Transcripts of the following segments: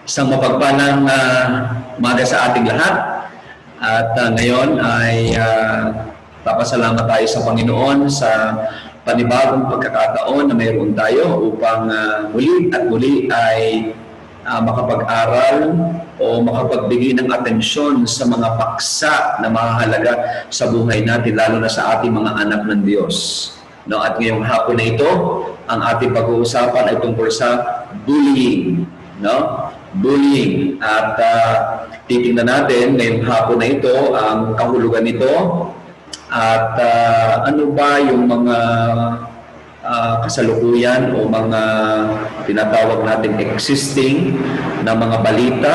Isang mapagpalang umaga sa ating lahat. At ngayon ay papasalamat tayo sa Panginoon sa panibagong pagkakataon na mayroon tayo upang muli at muli ay makapag-aral o makapagbigay ng atensyon sa mga paksa na mahalaga sa buhay natin, lalo na sa ating mga anak ng Diyos. No? At ngayong hapon na ito, ang ating pag-uusapan ay tungkol sa bullying. No? Bullying. At titingnan natin ngayong hapon na ito ang kahulugan nito at ano ba yung mga kasalukuyan o mga tinatawag natin existing na mga balita,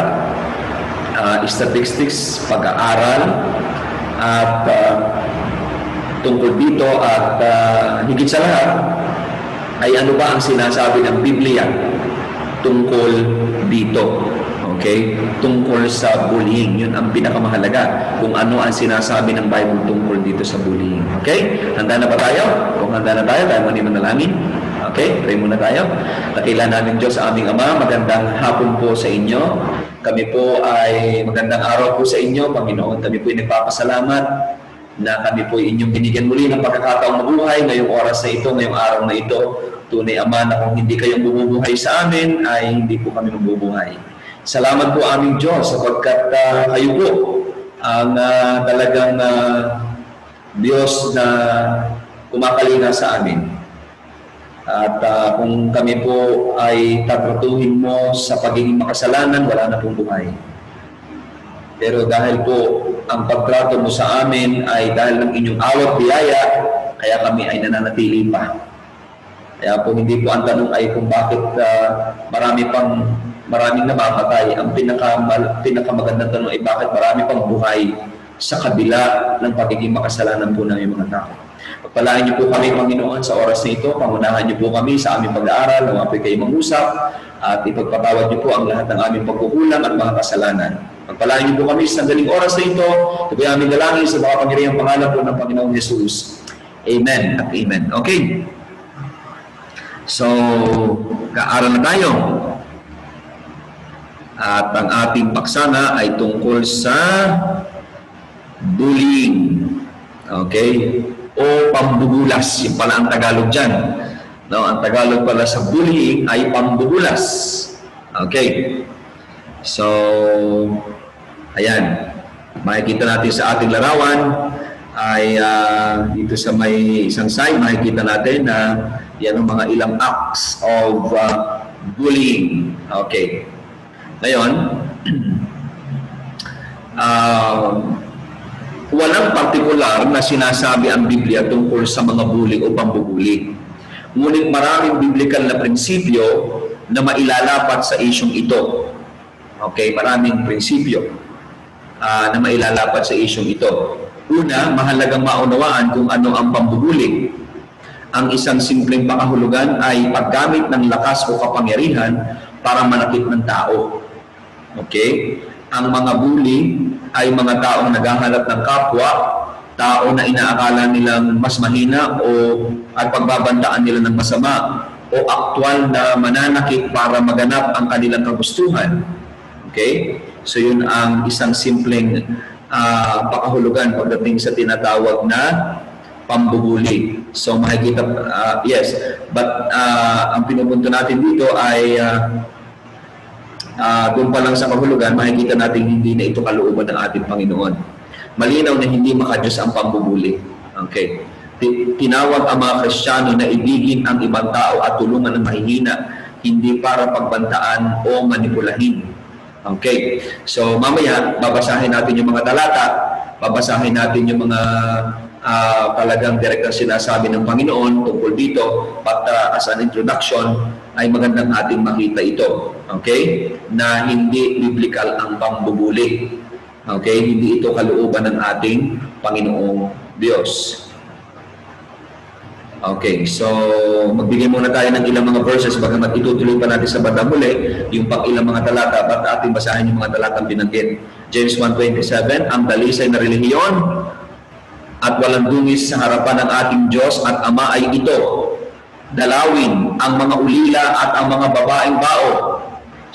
statistics, pag-aaral at tungkol dito at higit sa lahat ay ano ba ang sinasabi ng Biblia tungkol dito. Okay? Tungkol sa bullying. Yun ang pinakamahalaga. Kung ano ang sinasabi ng Bible tungkol dito sa bullying. Okay? Handa na ba tayo? Kung handa na tayo muna manalangin. Okay? Pray muna tayo. Dakilan namin Diyos sa aming Ama. Magandang hapon po sa inyo. Kami po ay magandang araw po sa inyo, Panginoon. Kami po ay nagpapasalamat na kami po inyong binigyan muli ng pagkakataong mabuhay ngayong oras na ito, ngayong araw na ito. Tunay, Ama, na kung hindi kayong bumubuhay sa amin, ay hindi po kami mabubuhay. Salamat po aming Diyos sapagkat kayo po ang talagang Diyos na kumakalinga sa amin. At kung kami po ay tatratuhin mo sa pagiging makasalanan, wala na pong buhay. Pero dahil po ang pagtrato mo sa amin ay dahil ng inyong awat biyaya, kaya kami ay nananatili pa. Kaya po hindi po ang tanong ay kung bakit maraming namamatay. Ang pinakamagandang tanong ay bakit marami pang buhay sa kabila ng pagiging makasalanan po ng mga tao. Pagpalain niyo po kami, Panginoon, sa oras na ito. Pangunahan niyo po kami sa aming pag-aaral, huwag kayo mangusap, at ipagpatawad niyo po ang lahat ng aming pagkukulang at mga kasalanan. Pagpalain niyo po kami sa daling oras na ito. Ito ay aming dalangin sa makapangyarihang pangalan po ng Panginoong Jesus. Amen at amen. Okay. So, kaaral na tayo. At ang ating paksana ay tungkol sa bullying. Okay? O pambubulas. Yung pala ang Tagalog dyan. No, ang Tagalog pala sa bullying ay pambubulas. Okay? So, ayan. Makikita natin sa ating larawan ay dito sa may isang side, makikita natin na yan ang mga ilang acts of bullying. Okay. Ngayon, walang partikular na sinasabi ang Biblia tungkol sa mga bullying o pambubuli. Ngunit maraming biblikal na prinsipyo na mailalapat sa isyong ito. Okay, maraming prinsipyo na mailalapat sa isyong ito. Una, mahalagang maunawaan kung ano ang pambubuli. Ang isang simpleng pakahulugan ay paggamit ng lakas o kapangyarihan para manakit ng tao. Okay? Ang mga bully ay mga taong naghahanap ng kapwa, tao na inaakala nilang mas mahina at pagbabantaan nila ng masama o aktwal na mananakit para maganap ang kanilang kagustuhan. Okay? So yun ang isang simpleng pakahulugan pagdating sa tinatawag na pambubuli. So makikita, yes, but ang pinupunto natin dito ay doon pa lang sa kahulugan, makikita natin hindi na ito kalooban ng ating Panginoon. Malinaw na hindi makadiyos ang pambubuli. Okay. Tinawag ang mga Kristiyano na ibigin ang ibang tao at tulungan ng mahihina, hindi para pagbantaan o manipulahin. Okay. So mamaya, babasahin natin yung mga talata, babasahin natin yung mga talagang direktang sinasabi ng Panginoon tungkol dito, but as an introduction, ay magandang ating makita ito. Okay? Na hindi biblical ang pambubuli. Okay? Hindi ito kalooban ng ating Panginoong Diyos. Okay, so magbigay muna tayo ng ilang mga verses bagamat itutuloy pa natin sa bandang huli yung pang-ilang mga talata at ating basahin yung mga talatang binanggit. James 1:27, ang dalisay na relihiyon at walang dungis sa harapan ng ating Diyos at Ama ay ito, dalawin ang mga ulila at ang mga babaeng bao,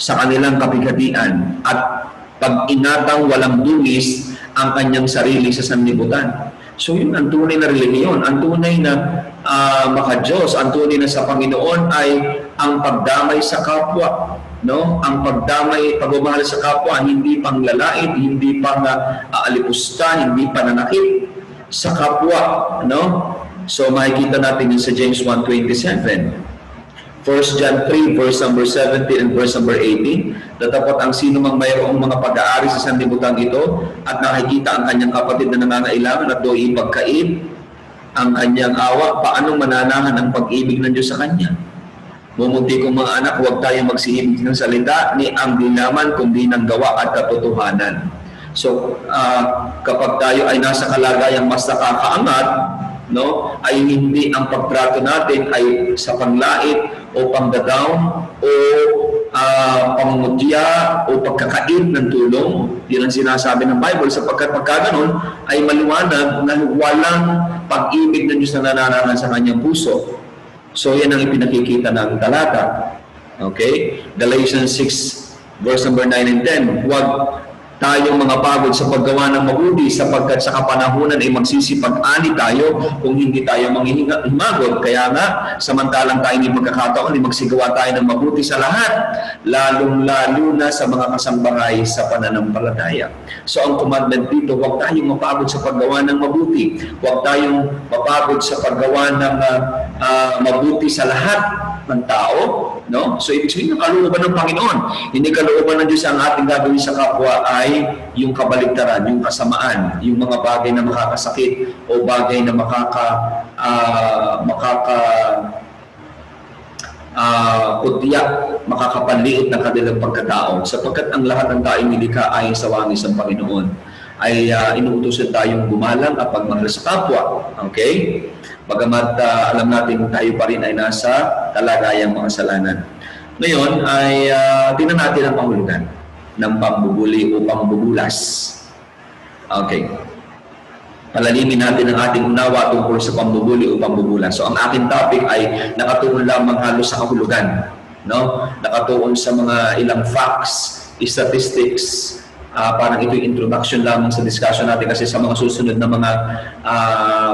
sa kanilang kapighatian at pag-ingatang walang dungis ang kanyang sarili sa sanlibutan. So yun ang tunay na relihiyon, ang tunay na maka-Diyos, ang tunay na sa Panginoon ay ang pagdamay sa kapwa. No? Ang pagmamahal sa kapwa, hindi panglalait, hindi pang aalipusta, hindi pananakit sa kapwa. No? So makikita natin yun sa James 1:27. 1 John 3, verse number 17 and verse number 18, datapot ang sino mang mayroong mga pag-aari sa sanlibutan ito at nakikita ang kanyang kapatid na nangangailangan at doon ipagkain ang kanyang awa, paanong mananahan ang pag-ibig ng Diyos sa kanya? Mumunti kong mga anak, huwag tayong magsihimik ng salita ni ang dilaman kundi ng gawa at katotohanan. So, kapag tayo ay nasa kalagayang mas nakakaangat, no, ay hindi ang pagtrato natin ay sa panglait o pangdadown o pangungutya o pagkakait ng tulong. Yan ang sinasabi ng Bible, sapagkat pagka ganun ay maliwanag na walang pag-ibig ng Diyos na nananahan sa kanyang puso. So yan ang ipinakikita ng talata. Okay? Galatians 6 verse number 9 and 10. Huwag tayong mga pagod sa paggawa ng mabuti sapagkat sa kapanahunan ay magsisipag-ani tayo kung hindi tayo manghihimagod. Kaya nga, samantalang tayo hindi magkakataon, ay magsigawa tayo ng mabuti sa lahat, lalong-lalo na sa mga kasambahay sa pananampalataya. So ang commandment dito, huwag tayong mapagod sa paggawa ng mabuti. Huwag tayong mapagod sa paggawa ng mabuti sa lahat ng tao. No? So ibig sabihin, yung kalooban ng Panginoon. Hindi kalooban ng Diyos ang ating gagawin sa kapwa ay yung kabaligtaran, yung kasamaan, yung mga bagay na makakasakit o bagay na makakapanliit ng kanilang pagkatao. Sapagkat ang lahat ng taong nilikha ay sa wangis ng Panginoon, ay inuutosan tayong gumalang at pagmahal sa kapwa. Okay? Bagamat alam natin tayo pa rin ay nasa kalagayang mga kasalanan. Ngayon ay tingnan natin ang pahulugan ng pambubuli o pambubulas. Okay. Palalimin natin ang ating unawa tungkol sa pambubuli o pambubulas. So ang aking topic ay nakatuon lamang halos sa kahulugan. No? Nakatuon sa mga ilang facts, statistics. Parang ito yung introduction lamang sa discussion natin kasi sa mga susunod na mga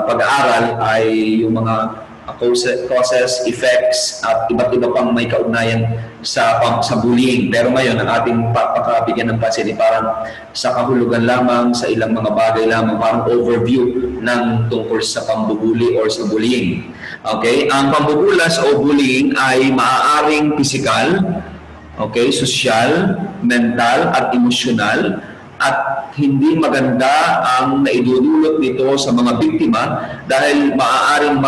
pag-aaral ay yung mga causes, effects, at iba't iba pang may kaugnayan sa bullying. Pero ngayon, ang ating pakabigyan ng pansin ay parang sa kahulugan lamang, sa ilang mga bagay lamang, parang overview ng tungkol sa pambubuli or sa bullying. Okay? Ang pambubulas o bullying ay maaaring physical, okay, social, mental, at emosyonal, at hindi maganda ang naidudulot nito sa mga biktima dahil maaaring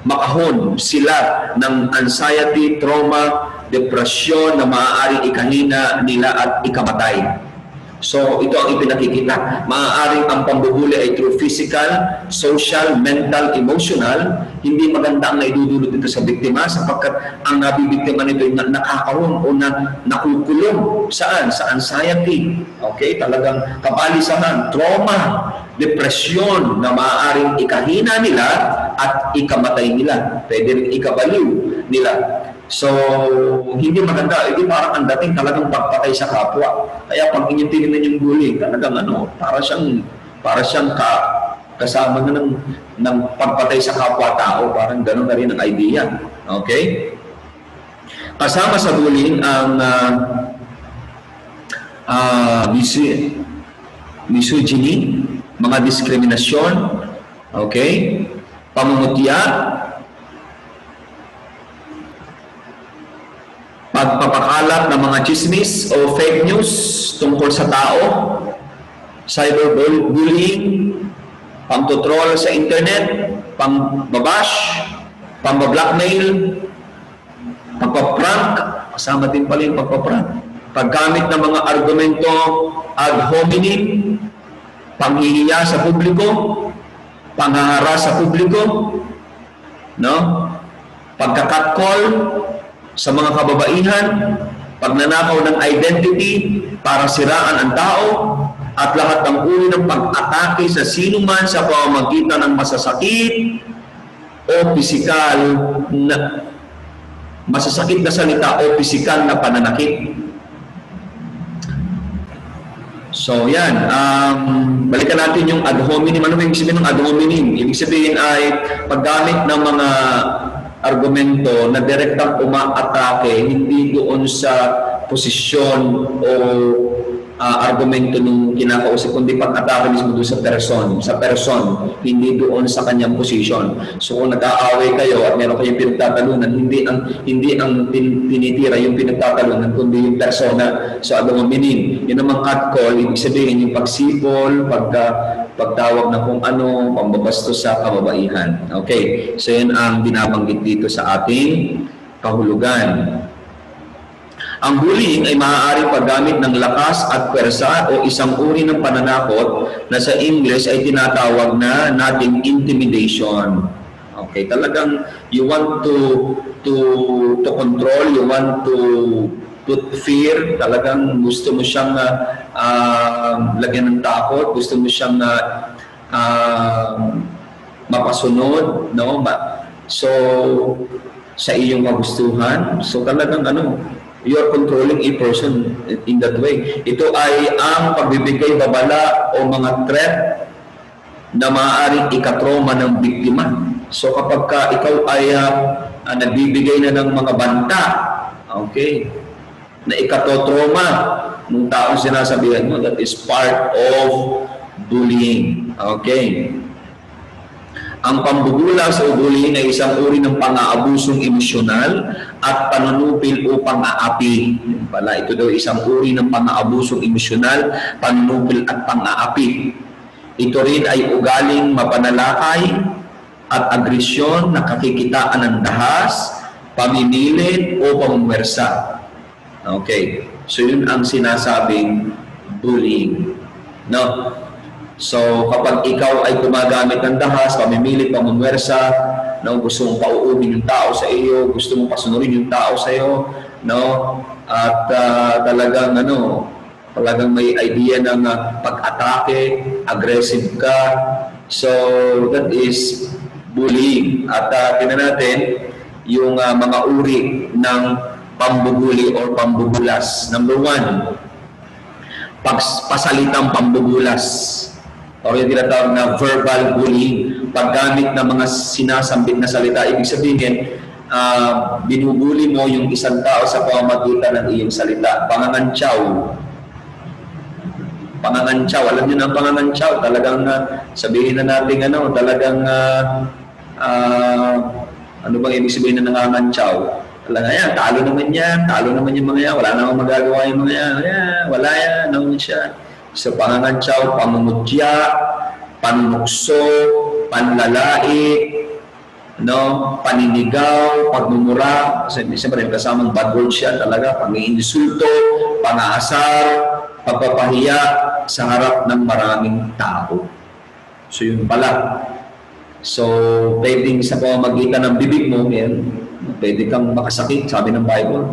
makahon sila ng anxiety, trauma, depresyon na maaaring ikahina nila at ikamatay. So, ito ang ipinakikita. Maaaring ang pambubuli ay through physical, social, mental, emotional. Hindi maganda ang naidudulot nito sa biktima sapagkat ang nabibiktima nito ay nakakaroon o nakukulong. Saan? Sa anxiety. Okay? Talagang kabalisahan, trauma, depresyon na maaaring ikahina nila at ikamatay nila. Pwede rin ikabaliw nila. So, hindi maganda. Hindi parang ang dating talagang pagpatay sa kapwa. Kaya pag inyong tinignan yung bullying, talagang para siyang kasama na ng pagpatay sa kapwa-tao. Parang gano'n na rin ang idea. Okay? Kasama sa bullying ang misogyny, mga diskriminasyon, okay? Pamumutya, pagpapakalat ng mga chismis o fake news tungkol sa tao, cyberbullying, pang-troll sa internet, pang-babash, pang-blackmail, pagpaprank, kasama din pala yung pagpaprank, paggamit ng mga argumento ad hominem, panghihiya sa publiko, panghahara sa publiko, no? Pagka-catcall sa mga kababaihan, pagnanakaw ng identity para siraan ang tao, at lahat ng uri ng pag-atake sa sinuman sa pamamagitan ng masasakit o pisikal masasakit na salita o pisikal na pananakit. So yan, balikan natin yung ad hominem. Ano ibig sabihin ng ad hominem? Ibig sabihin ay paggamit ng mga argumento na direktang umaatake, hindi doon sa posisyon o argumento ng kinakausap, kundi pag-atake mismo doon sa person, hindi doon sa kanyang posisyon. So kung nag-aaway kayo at meron kayong pinagtatalunan, hindi ang tinitira yung pinagtatalunan, kundi yung persona. So ad hominem, yun namang catcall, ibig sabihin yung pagsipol, pagtawag na kung ano, pambabastos sa kababaihan. Okay, so yun ang binabanggit dito sa ating kahulugan. Ang bullying ay maaaring paggamit ng lakas at pwersa o isang uri ng pananakot na sa English ay tinatawag na nating intimidation. Okay, talagang you want to control, you want to put fear, talagang gusto mo siyang lagyan ng takot, gusto mo siyang mapasunod, no? So sa iyong magustuhan, so talagang you are controlling a person in that way. Ito ay ang pagbibigay babala o mga threat na maaaring ikatroma ng biktima. So kapag ikaw ay nagbibigay na ng mga banta, okay, na ikatotroma ng taong sinasabihan mo, that is part of bullying. Okay. Ang pambubulas o bullying ay isang uri ng pang-aabusong emosyonal at panunupil o pang-aapi. Ito daw isang uri ng pang-aabusong emosyonal, panunupil at pang-aapi. Ito rin ay ugaling mapanalakay at agresyon na kakikitaan ng dahas, pamimilit o pamumwersa. Okay. So yun ang sinasabing bullying. No? So kapag ikaw ay gumagamit ng dahas, pamimilit, pamumwersa, no, gusto mong pauubin yung tao sa iyo, gusto mong pasunurin yung tao sa iyo, no, at talagang may idea ng pag-atake, aggressive ka, so that is bullying. At tingnan natin yung mga uri ng pambubuli or pambubulas. Number 1, pasalitang pambubulas. O yung tinatawag na verbal bullying, paggamit ng mga sinasambit na salita. Ibig sabihin, binubuli mo yung isang tao sa pamamagitan ng iyong salita. Pangangantsaw. Alam niyo na ang pangangantsaw. Talagang sabihin na natin talagang ano bang ibig sabihin na nangangantsaw? Talaga yan, talo naman yung mga yan, wala namang magagawa yung mga yan, wala yan, naman siya. So, pangangantsaw, pamumutya, panmukso, panlalait, paninigaw, pagmumura, kasi siyempre kasamang bad words siya talaga, pang-iinsulto, pang-aasar, pagpapahiya sa harap ng maraming tao. So, yun pala. So, pwedeng sa pamamagitan ng bibig mo, pwede kang makasakit, sabi ng Bible.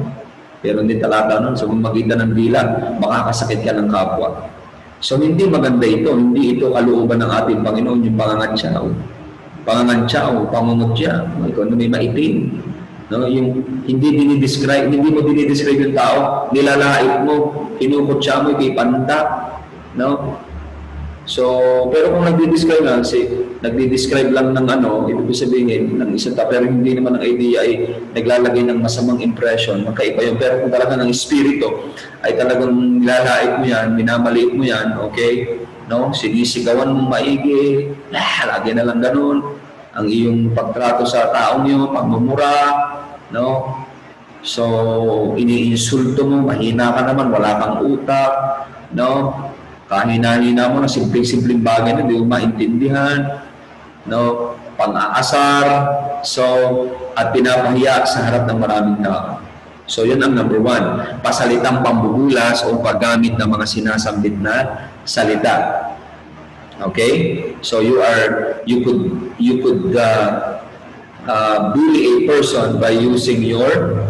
Pero hindi talata nun, sa pamamagitan ng dila, makakasakit ka ng kapwa. So, hindi maganda ito. Hindi ito kalooban ng ating Panginoon, yung pangangantsaw. Pangungutya, ikaw na may maitim. No? Yung hindi mo dinidescribe yung tao, nilalait mo, kinukutya mo, ikipanta. No? So, pero kung nagdi-describe lang ng ibig sabihin ng isang tao, pero hindi naman ang idea ay naglalagay ng masamang impression, magkaiba yun. Pero kung talaga ng espiritu ay talagang nilalait mo yan, minamaliit mo yan, okay? No? Sinisigawan mong maigi, lagi na lang ganun. Ang iyong pagtrato sa taong yun, pagmumura, no? So, iniinsulto mo, mahina ka naman, wala kang utak, no? Kahina-hina mo na simpleng-simpleng bagay na hindi mo maintindihan, no? Pang-aasar, so, at pinapahiya sa harap ng maraming tao. So, yun ang number 1. Pasalitang pambubulas o paggamit ng mga sinasambit na salita. Okay? So, you could bully a person by using your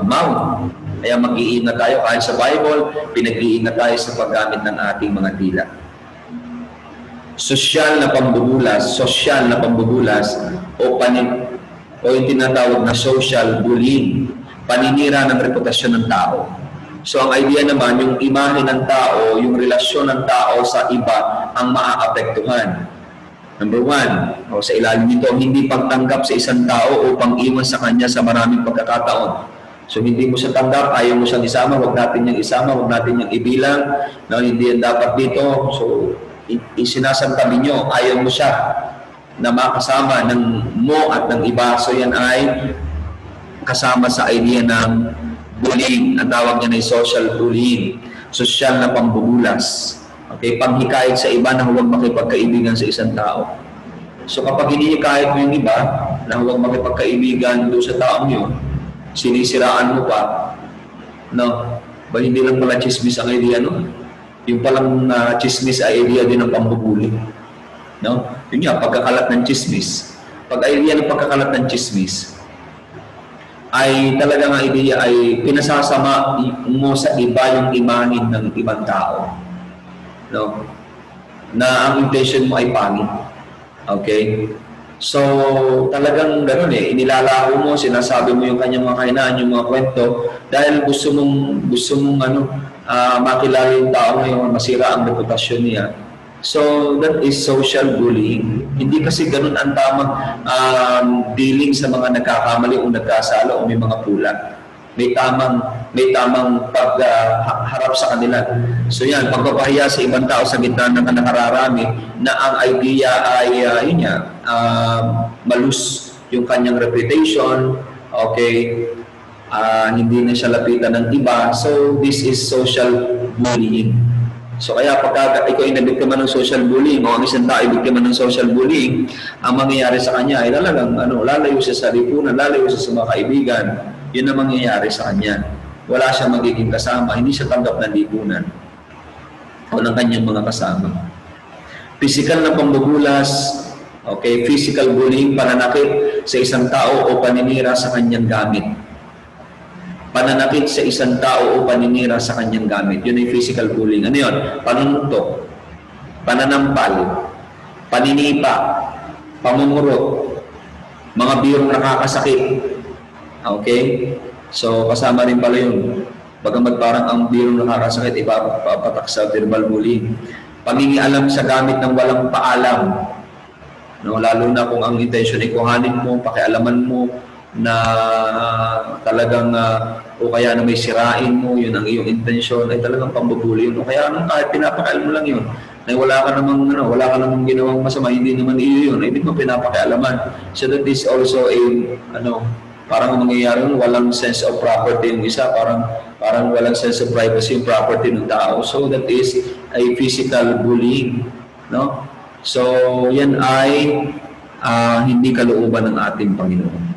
mouth. Kaya mag-iingat tayo kahit sa Bible, pinag-iingat tayo sa paggamit ng ating mga dila. Sosyal na pambubulas o o yung tinatawag na social bullying, paninira ng reputasyon ng tao. So ang idea naman, yung imahe ng tao, yung relasyon ng tao sa iba ang maaapektuhan. Number one, sa ilalim nito, hindi pagtanggap sa isang tao upang iwan sa kanya sa maraming pagkakataon. So hindi mo siya tanggap, ayaw mo siyang isama, huwag natin niyang isama, huwag natin niyang ibilang, no, hindi yan dapat dito. So isinasantabi niyo, ayaw mo siya na makasama ng mo at ng iba. So yan ay kasama sa idea ng bullying. Ang tawag niya na social bullying, social na pambubulas. Okay, panghikayat sa iba na huwag makipagkaibigan sa isang tao. So kapag hinihikayat mo yung iba na huwag makipagkaibigan doon sa taong yun, sinisiraan mo pa, no? Ba hindi lang pala chismis ang idea, no? Yung palang chismis ay idea din ng pambubuli, no? Yun nga, pagkakalat ng chismis. Pag idea ng pagkakalat ng chismis, ay talagang ang idea ay pinasasama mo sa iba yung imahin ng ibang tao, no? Na ang intention mo ay pangit. Okay? So, talagang gano'n inilalako mo, sinasabi mo yung kanyang mga kahinaan, yung mga kwento, dahil gusto mong makilala yung tao ngayon, masira ang reputasyon niya. So, that is social bullying. Hindi kasi gano'n ang tamang dealing sa mga nagkakamali o nagkasala o may mga pulat. May tamang pagharap sa kanila. So yan, pagpapahiya sa ibang tao sa gitna ng nakararami na ang idea ay malus yung kanyang reputation, okay, hindi na siya lapitan ng iba. So this is social bullying. So kaya pagka ikaw ay nabiktima ng social bullying o ang isang tao ay biktima ng social bullying, ang mangyayari sa kanya ay talagang lalayo siya sa lipunan, lalayo siya sa mga kaibigan. Yun ang mangyayari sa kanya. Wala siyang magiging kasama, hindi siya tanggap ng lipunan o ng kanyang mga kasama. Physical na pambubulas, okay, physical bullying, pananakit sa isang tao o paninira sa kanyang gamit. Pananakit sa isang tao o paninira sa kanyang gamit. Yun ay physical bullying. Ano yun? Panununtok, pananampal, paninipa, pamumurot, mga birong nakakasakit. Okay? So, kasama rin pala yun. Bagamat parang ang birong nakakasakit, ipapatak sa verbal bullying. Pangingialam sa gamit ng walang paalam. No, lalo na kung ang intention ay kuhanin mo, pakialaman mo, na talagang o kaya na may sirain mo, yun ang iyong intensyon, ay talagang pambubuli yun. O kaya kahit pinapakialam mo lang yun, na wala ka namang ginawang masama, hindi naman iyo yun, hindi mo pinapakialaman. So that is also a parang mangyayari yun, walang sense of property yung isa, parang walang sense of privacy yung property ng tao. So that is a physical bullying, no? So yan ay hindi kalooban ng ating Panginoon.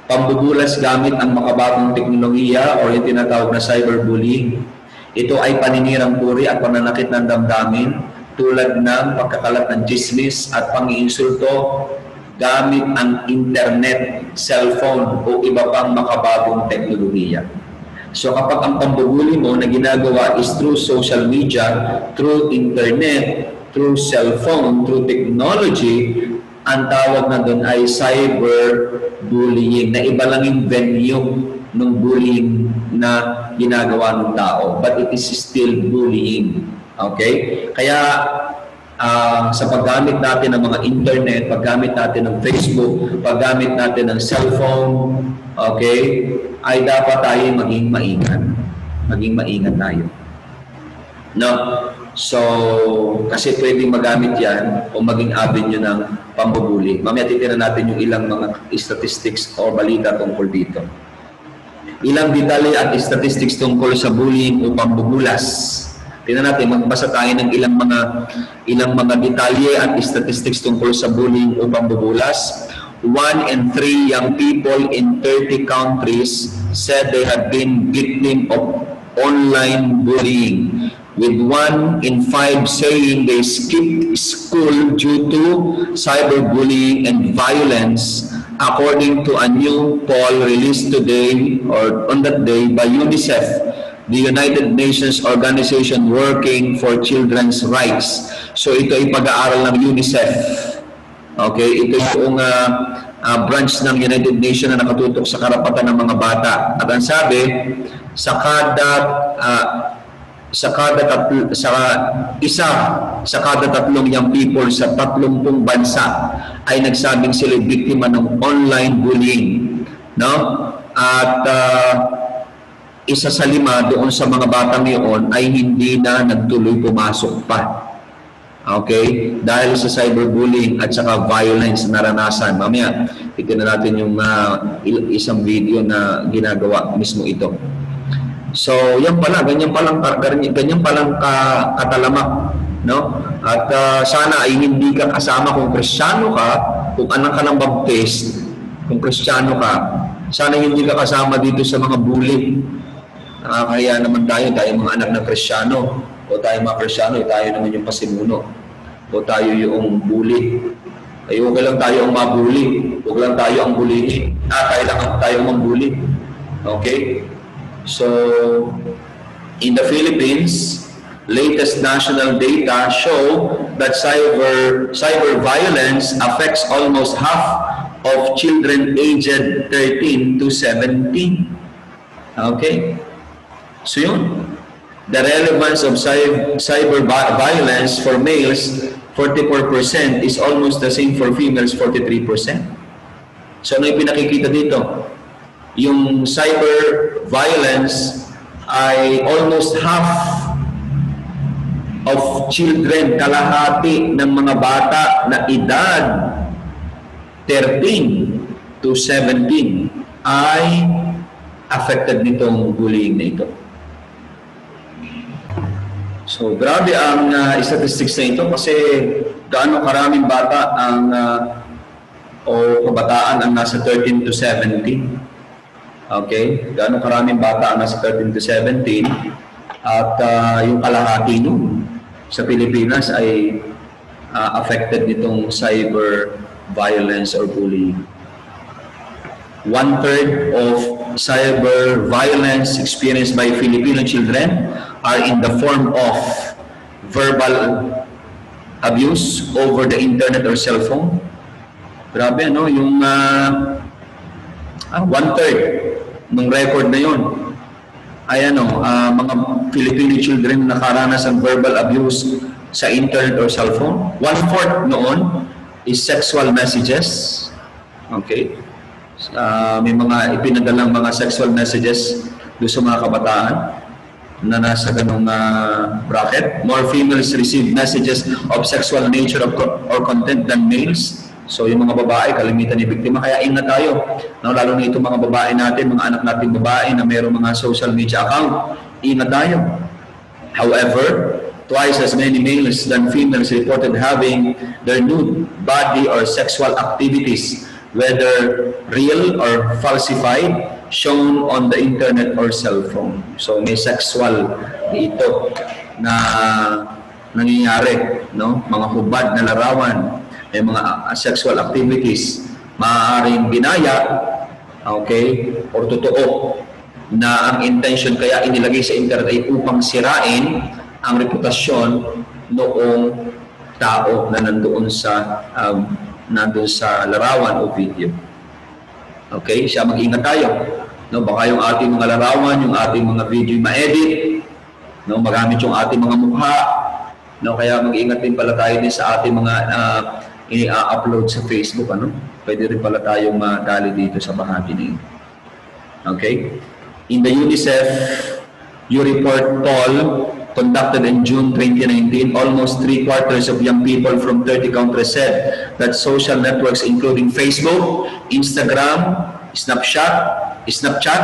Pambubulas gamit ang makabagong teknolohiya o yung tinatawag na cyberbullying. Ito ay paninirang puri at pananakit ng damdamin tulad ng pagkakalat ng chismis at pang-iinsulto gamit ang internet, cellphone o iba pang makabagong teknolohiya. So kapag ang pambubuli mo na ginagawa is through social media, through internet, through cellphone, through technology, ang tawag na doon ay cyberbullying, na iba lang yung venue ng bullying na ginagawa ng tao. But it is still bullying. Okay? Kaya sa paggamit natin ng mga internet, paggamit natin ng Facebook, paggamit natin ng cellphone, okay, ay dapat tayo maging maingat. Maging maingat tayo. No? So, kasi pwedeng magamit yan o maging avenue ng pambubuli. Mamaya titira natin yung ilang mga statistics o balita tungkol dito. Ilang detalye at statistics tungkol sa bullying o pambubulas. Tingnan natin, magbasa tayo ng ilang mga detalye at statistics tungkol sa bullying o pambubulas. 1 in 3 young people in 30 countries said they have been victim of online bullying, with 1 in 5 saying they skipped school due to cyberbullying and violence, according to a new poll released today or on that day by UNICEF, the United Nations organization working for children's rights. So ito ay pag-aaral ng UNICEF. Okay, ito yung branch ng United Nations na nakatutok sa karapatan ng mga bata. At ang sabi, sa kada tatlong young people sa 30 bansa ay nagsabing sila biktima ng online bullying, no? At isa sa 5 doon sa mga batang iyon ay hindi na nagtuloy pumasok pa. Okay? Dahil sa cyberbullying at saka violence na naranasan. Mamaya, tignan natin yung isang video na ginagawa mismo ito. So, yan pala, ganyan palang katalamak, no? At sana ay hindi ka kasama kung Kristiyano ka, kung anak ka ng Baptist, kung Kristiyano ka, sana hindi ka kasama dito sa mga bully. Nakakaya naman tayo mga anak ng Kristiyano, o tayo mga Kristiyano, tayo naman yung pasimuno, o tayo yung bully. Ay, huwag lang tayo ang mabully, huwag lang tayo ang bulihin. Tayo ang mambully. Okay? So, in the Philippines, latest national data show that cyber violence affects almost half of children aged 13 to 17. Okay? So yun, the relevance of cyber violence for males, 44%, is almost the same for females, 43%. So ano yung pinakikita dito? Yung cyber violence ay almost half of children, kalahati ng mga bata na edad 13 to 17 ay affected nitong bullying na ito. So, grabe ang statistics na ito kasi gaano karaming bata o kabataan ang nasa 13 to 17. Okay? Gaano karaming bata ang nasa 13 to 17 at yung kalahati nun sa Pilipinas ay affected nitong cyber violence or bullying. 1/3 of cyber violence experienced by Filipino children are in the form of verbal abuse over the internet or cell phone. Grabe, no? Yung 1/3 ng record na yun ay mga Filipino children na nakaranas ng verbal abuse sa internet or cell phone. 1/4 noon is sexual messages. Okay? May mga ipinadalang mga sexual messages doon sa mga kabataan na nasa ganung bracket. More females receive messages of sexual nature or content than males. So yung mga babae, kalimitan ni biktima. Kaya ingat tayo. No, lalo na itong mga babae natin, mga anak natin babae na mayroong mga social media account. Ingat tayo. However, twice as many males than females reported having their nude body or sexual activities, whether real or falsified, shown on the internet or cell phone. So may sexual dito na nangyayari, no? Mga hubad na larawan, may mga sexual activities, maaaring ginaya, okay, or totoo na ang intention kaya inilagay sa internet ay upang sirain ang reputasyon noong tao na nandoon sa larawan o video. Okay, siya mag-ingat tayo. No, baka yung ating mga larawan, yung ating mga video ma-edit, no, magamit yung ating mga mukha. No, kaya mag-ingat din pala tayo din sa ating mga i-upload sa Facebook, Pwede rin pala tayong madali dito sa bahagi na ito. Okay? In the UNICEF report poll conducted in June 2019, almost 3/4 of young people from 30 countries said that social networks including Facebook, Instagram, Snapchat,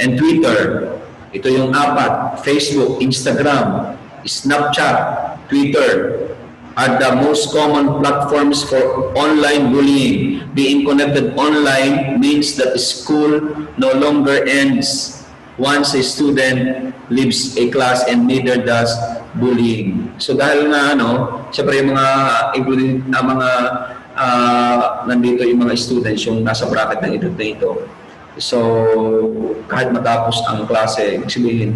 and Twitter. Ito yung 4, Facebook, Instagram, Snapchat, Twitter, are the most common platforms for online bullying. Being connected online means that school no longer ends once a student leaves a class, and neither does bullying. So dahil nga siyempre yung mga including mga nandito yung mga students yung nasa bracket ng edad na ito. So kahit matapos ang klase, ibig sabihin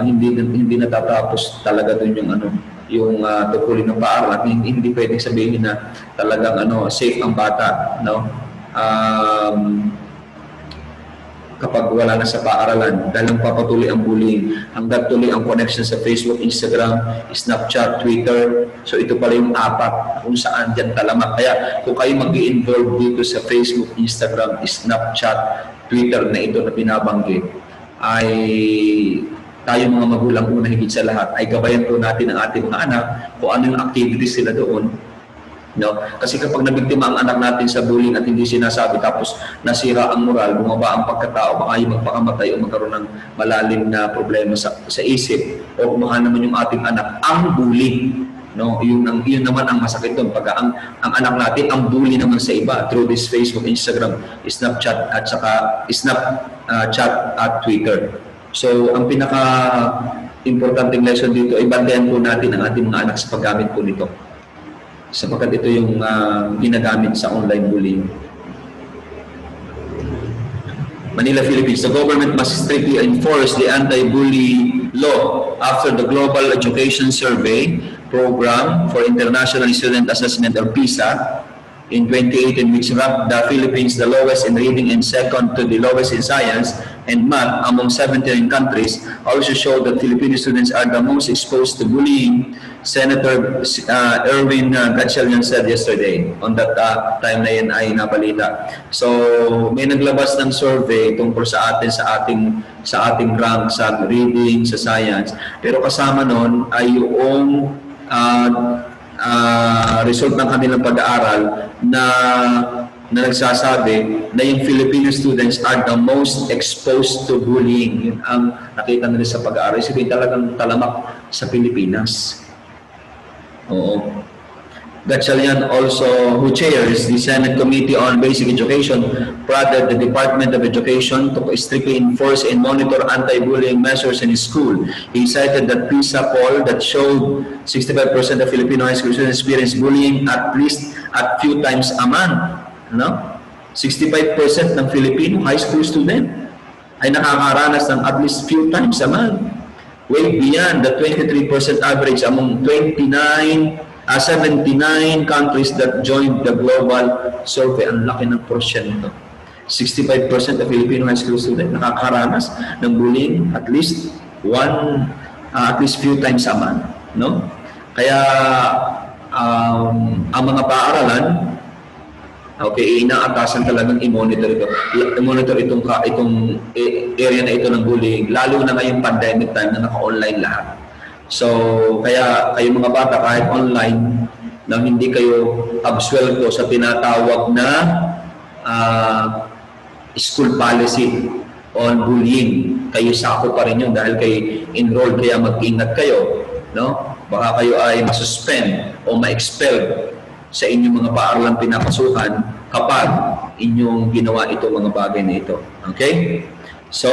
hindi natatapos talaga dun yung yung tungkulin ng paaralan. Hindi pwedeng sabihin na talagang safe ang bata, no? Kapag wala na sa paaralan, dahil papatuloy ang bullying, hanggang tuloy ang connection sa Facebook, Instagram, Snapchat, Twitter. So ito pala yung apat kung saan dyan talamak. Kaya kung kayo mag-i-involve dito sa Facebook, Instagram, Snapchat, Twitter na ito na binabanggit, ay tayo mga magulang una higit sa lahat, ay gabayan po natin ang ating mga anak kung ano yung activities sila doon. No? Kasi kapag nabiktima ang anak natin sa bullying at hindi sinasabi, tapos nasira ang moral, bumaba ang pagkatao, baka yung magpakamatay o magkaroon ng malalim na problema sa isip, o kumaka naman yung ating anak ang bully. No? Yun naman ang masakit doon. Pag ang anak natin ang bully naman sa iba through this Facebook, Instagram, Snapchat at saka Snapchat at Twitter. So ang pinaka-importanting lesson dito ay bantayan po natin ang ating mga anak sa paggamit po nito, sapagkat ito yung ginagamit sa online bullying. Manila, Philippines. The government must strictly enforce the anti-bully law after the Global Education Survey Program for International Student Assessment or PISA in 2018, which ranked the Philippines the lowest in reading and second to the lowest in science and math among 79 countries, also showed that Filipino students are the most exposed to bullying. Senator Erwin Gatchalian said yesterday. On that time na yan ay nabalita. So may naglabas ng survey tungkol sa atin sa ating rank sa reading, sa science. Pero kasama nun ay yung result ng kanilang pag-aaral na nagsasabi na yung Filipino students are the most exposed to bullying. Yun ang nakita nila sa pag-aaral. Isipin talagang talamak sa Pilipinas. Oo. Gatchalian also, who chairs the Senate Committee on Basic Education, prodded the Department of Education to strictly enforce and monitor anti-bullying measures in school. He cited that PISA poll that showed 65% of Filipino high school students experience bullying at least at few times a month. No? 65% ng Filipino high school student ay nakakaranas ng at least few times a month. Way beyond the 23% average among 79 countries that joined the global survey. Ang laki ng porsyento. 65% of Filipino high school student nakakaranas ng bullying at least few times a month, no? Kaya ang mga paaralan, inaatasan talagang i-monitor ito. I-monitor itong area na ito ng bullying, lalo na ngayong pandemic time na naka-online lahat. So, kaya kayo mga bata, kahit online, nang hindi kayo absuelto sa tinatawag na school policy on bullying, kayo sako pa rin yun dahil kayo enrolled, kaya mag-ingat kayo. No? Baka kayo ay masuspend o ma-expel sa inyong mga paaralang pinapasukan kapag inyong ginawa ito mga bagay na ito. Okay? So,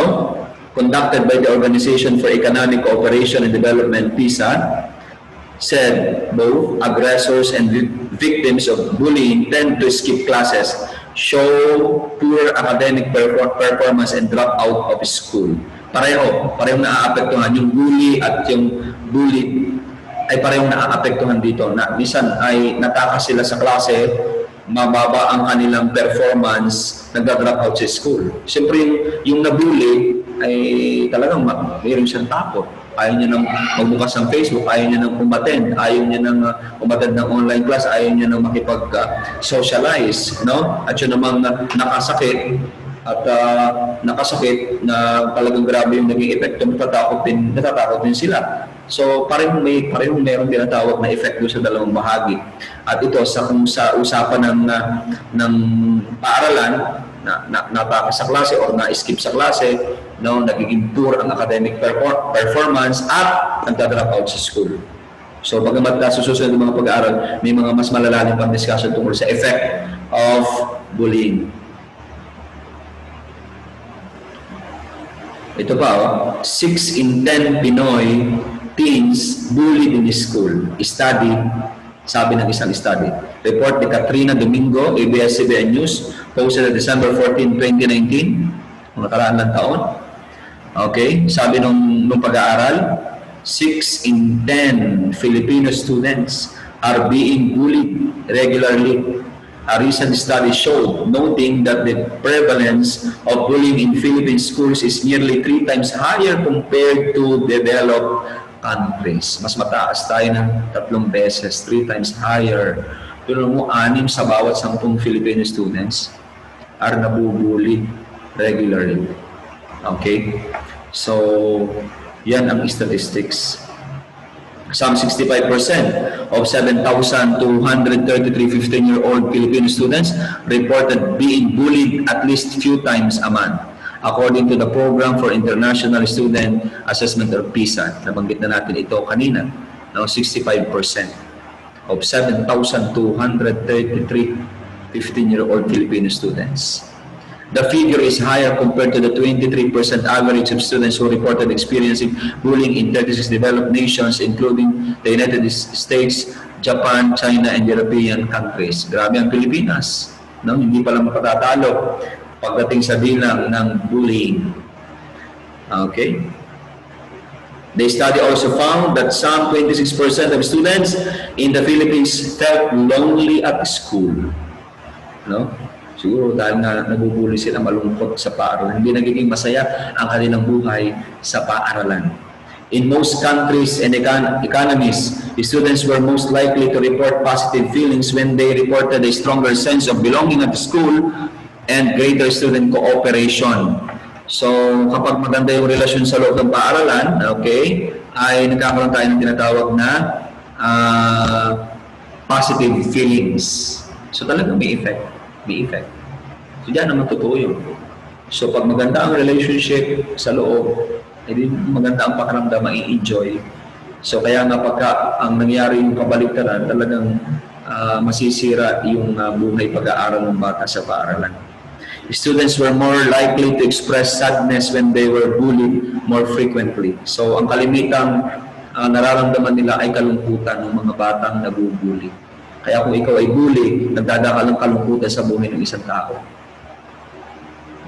conducted by the Organization for Economic Cooperation and Development, PISA, said both aggressors and victims of bullying tend to skip classes, show poor academic performance, and drop out of school. Parehong naaapektuhan. Yung bully at yung bully ay parehong naaapektuhan dito. Minsan ay natakas sila sa klase, mababa ang kanilang performance, nagda-drop out sa school. Siyempre yung nabully ay talagang mayroon siyang takot. Ayaw niya nang magbukas ng Facebook, ayaw niya nang umattend, ayaw niya nang umattend ng online class, ayaw niya nang makipag-socialize, no? At yun namang nakasakit na talagang grabe yung naging epekto, natatakot din sila. So parehong mayroong tinatawag na epekto sa dalawang bahagi. At ito kung sa usapan ng paaralan, natakas sa klase or na-skip sa klase, no, nagiging poor ang academic performance at nagda-drop out sa school. So bagamat sa susunod ng mga pag-aaral, may mga mas malalalim pang discussion tungkol sa effect of bullying. Ito pa, 6 in 10 Pinoy teens bullied in school. Study, sabi ng isang study. Report ni Katrina Domingo, ABS-CBN News, posted on December 14, 2019, mga karaan ng taon. Okay, sabi nung pag-aaral, 6 in 10 Filipino students are being bullied regularly. A recent study showed, noting that the prevalence of bullying in Philippine schools is nearly 3 times higher compared to developed countries. Mas mataas tayo ng 3 beses, 3 times higher. Pero mo, 6 sa bawat 10 Filipino students are nabubuli regularly. Okay? So, yan ang statistics. Some 65% of 7,233 15-year-old Filipino students reported being bullied at least few times a month, according to the Program for International Student Assessment or PISA. Nabanggit na natin ito kanina. Now, 65% of 7,233 15-year-old Filipino students. The figure is higher compared to the 23% average of students who reported experiencing bullying in 36 developed nations, including the United States, Japan, China, and European countries. Grabe ang Pilipinas. No? Hindi pala mapatatalo pagdating sa bilang ng bullying. Okay? The study also found that some 26% of students in the Philippines felt lonely at school. No? Siguro dahil na nabubuli sila, malungkot sa paaralan. Hindi nagiging masaya ang kanilang buhay sa paaralan. In most countries and economies, students were most likely to report positive feelings when they reported a stronger sense of belonging at the school and greater student cooperation. So, kapag maganda yung relasyon sa loob ng paaralan, okay, ay nagkakaroon tayo ng tinatawag na positive feelings. So, talagang may effect. So, diyan naman totoo yun. So, pag maganda ang relationship sa loob, edi maganda ang pakiramdam, mai-enjoy. So, kaya nga pagka ang nangyari yung kabaliktaran, talagang masisira yung buhay pag-aaral ng bata sa paaralan. Students were more likely to express sadness when they were bullied more frequently. So, ang kalimitang nararamdaman nila ay kalungkutan ng mga batang nabubuli. Kaya kung ikaw ay bully, nagdadaka ng kalungkutan sa buhay ng isang tao.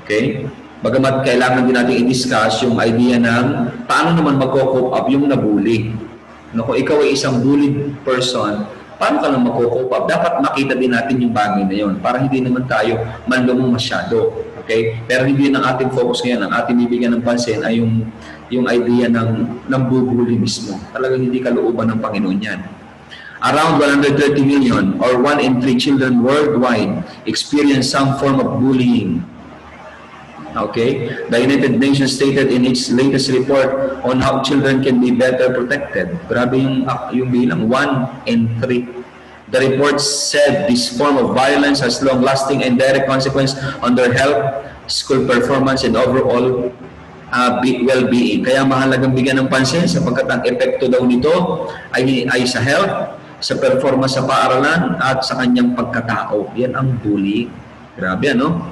Okay? Bagamat kailangan din natin i-discuss yung idea ng paano naman mag-cope up yung nabully. No, kung ikaw ay isang bullied person, paano ka lang mag-cope up? Dapat makita din natin yung bagay na yun para hindi naman tayo manlumong masyado. Okay? Pero hindi ang ating focus ngayon. Ang ating bibigyan ng pansin ay yung idea ng bubuli mismo. Talagang hindi kalooban ng Panginoon yan. Around 130 million or 1 in 3 children worldwide experience some form of bullying. Okay? The United Nations stated in its latest report on how children can be better protected. Grabe yung bilang, 1 in 3. The report said this form of violence has long-lasting and direct consequence on their health, school performance, and overall well-being. Kaya mahalagang bigyan ng pansin sapagkat ang epekto daw nito ay sa health, sa performance sa paaralan, at sa kanyang pagkatao. Yan ang bullying. Grabe, ano?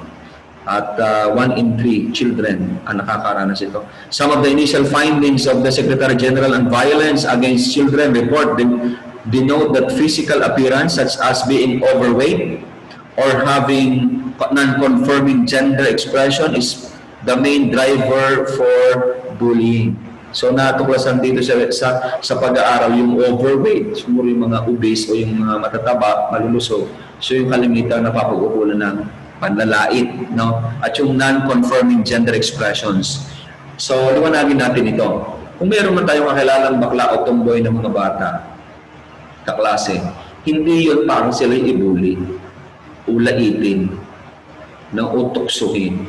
At 1 in 3 children ang nakakaranas ito. Some of the initial findings of the Secretary General on Violence Against Children report denote that physical appearance such as being overweight or having non-conforming gender expression is the main driver for bullying. So natuklasan dito sa pag-aaral yung overweight, siguro yung mga obese o yung mga matataba, malulusog. So yung kalimitan na napapag-ukulan ng panlalait, no? At yung non-conforming gender expressions. So liwanagin natin ito. Kung meron man tayong kakilalang bakla o tomboy ng mga bata, kaklase, hindi yun parang sila ibuli, ulaitin, no? O tuksuhin.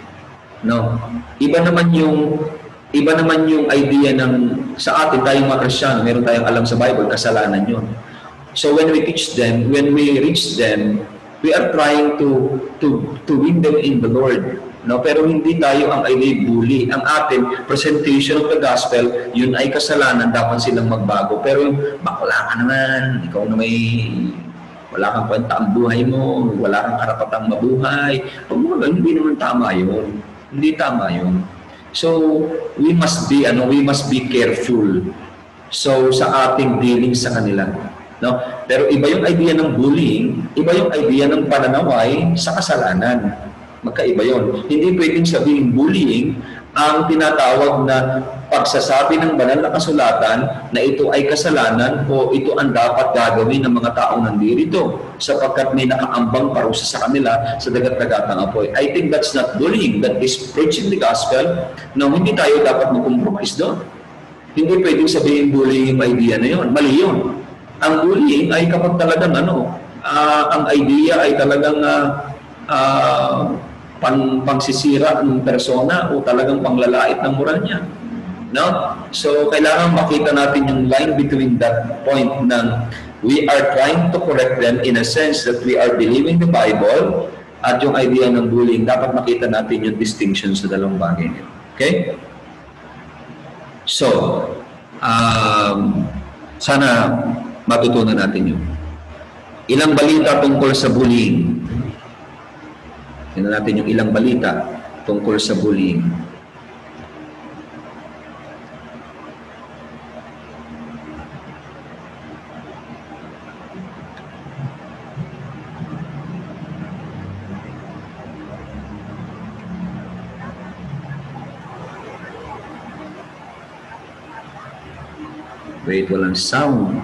No? Iba naman yung idea ng sa atin tayong mga Kristiyano, meron tayong alam sa Bible, kasalanan yun. So when we teach them, when we reach them, we are trying to win them in the Lord. No, pero hindi tayo ang bully. Ang atin presentation of the gospel, yun ay kasalanan, dapat silang magbago. Pero yung bakla ka naman, ikaw na wala kang kwenta ang buhay mo, wala kang karapatang mabuhay. Pag mga hindi naman tama yun. Hindi tama yun. So, we must be careful. So, sa ating dealing sa kanila. No? Pero iba yung idea ng bullying, iba yung idea ng pananaway sa kasalanan. Magkaiba yun. Hindi pwedeng sabihin bullying ang tinatawag na pagsasabi ng banal na kasulatan na ito ay kasalanan o ito ang dapat gagawin ng mga taong nandirito sapagkat may nakaambang parusa sa kanila sa dagat-dagatang apoy. I think that's not bullying, that is preaching the gospel. No, hindi tayo dapat mag-compromise doon. Hindi pwedeng sabihin bullying yung idea na yun. Mali yun. Ang bullying ay kapag talagang ang idea ay talagang pangsisira ng persona o talagang panglalait ng moral niya. No? So, kailangan makita natin yung line between that point na we are trying to correct them in a sense that we are believing the Bible at yung idea ng bullying, dapat makita natin yung distinction sa dalawang bagay niyo. Okay? So, sana matutunan natin yun. Ilang balita tungkol sa bullying. Tingnan natin yung ilang balita tungkol sa bullying. Wait, walang sound.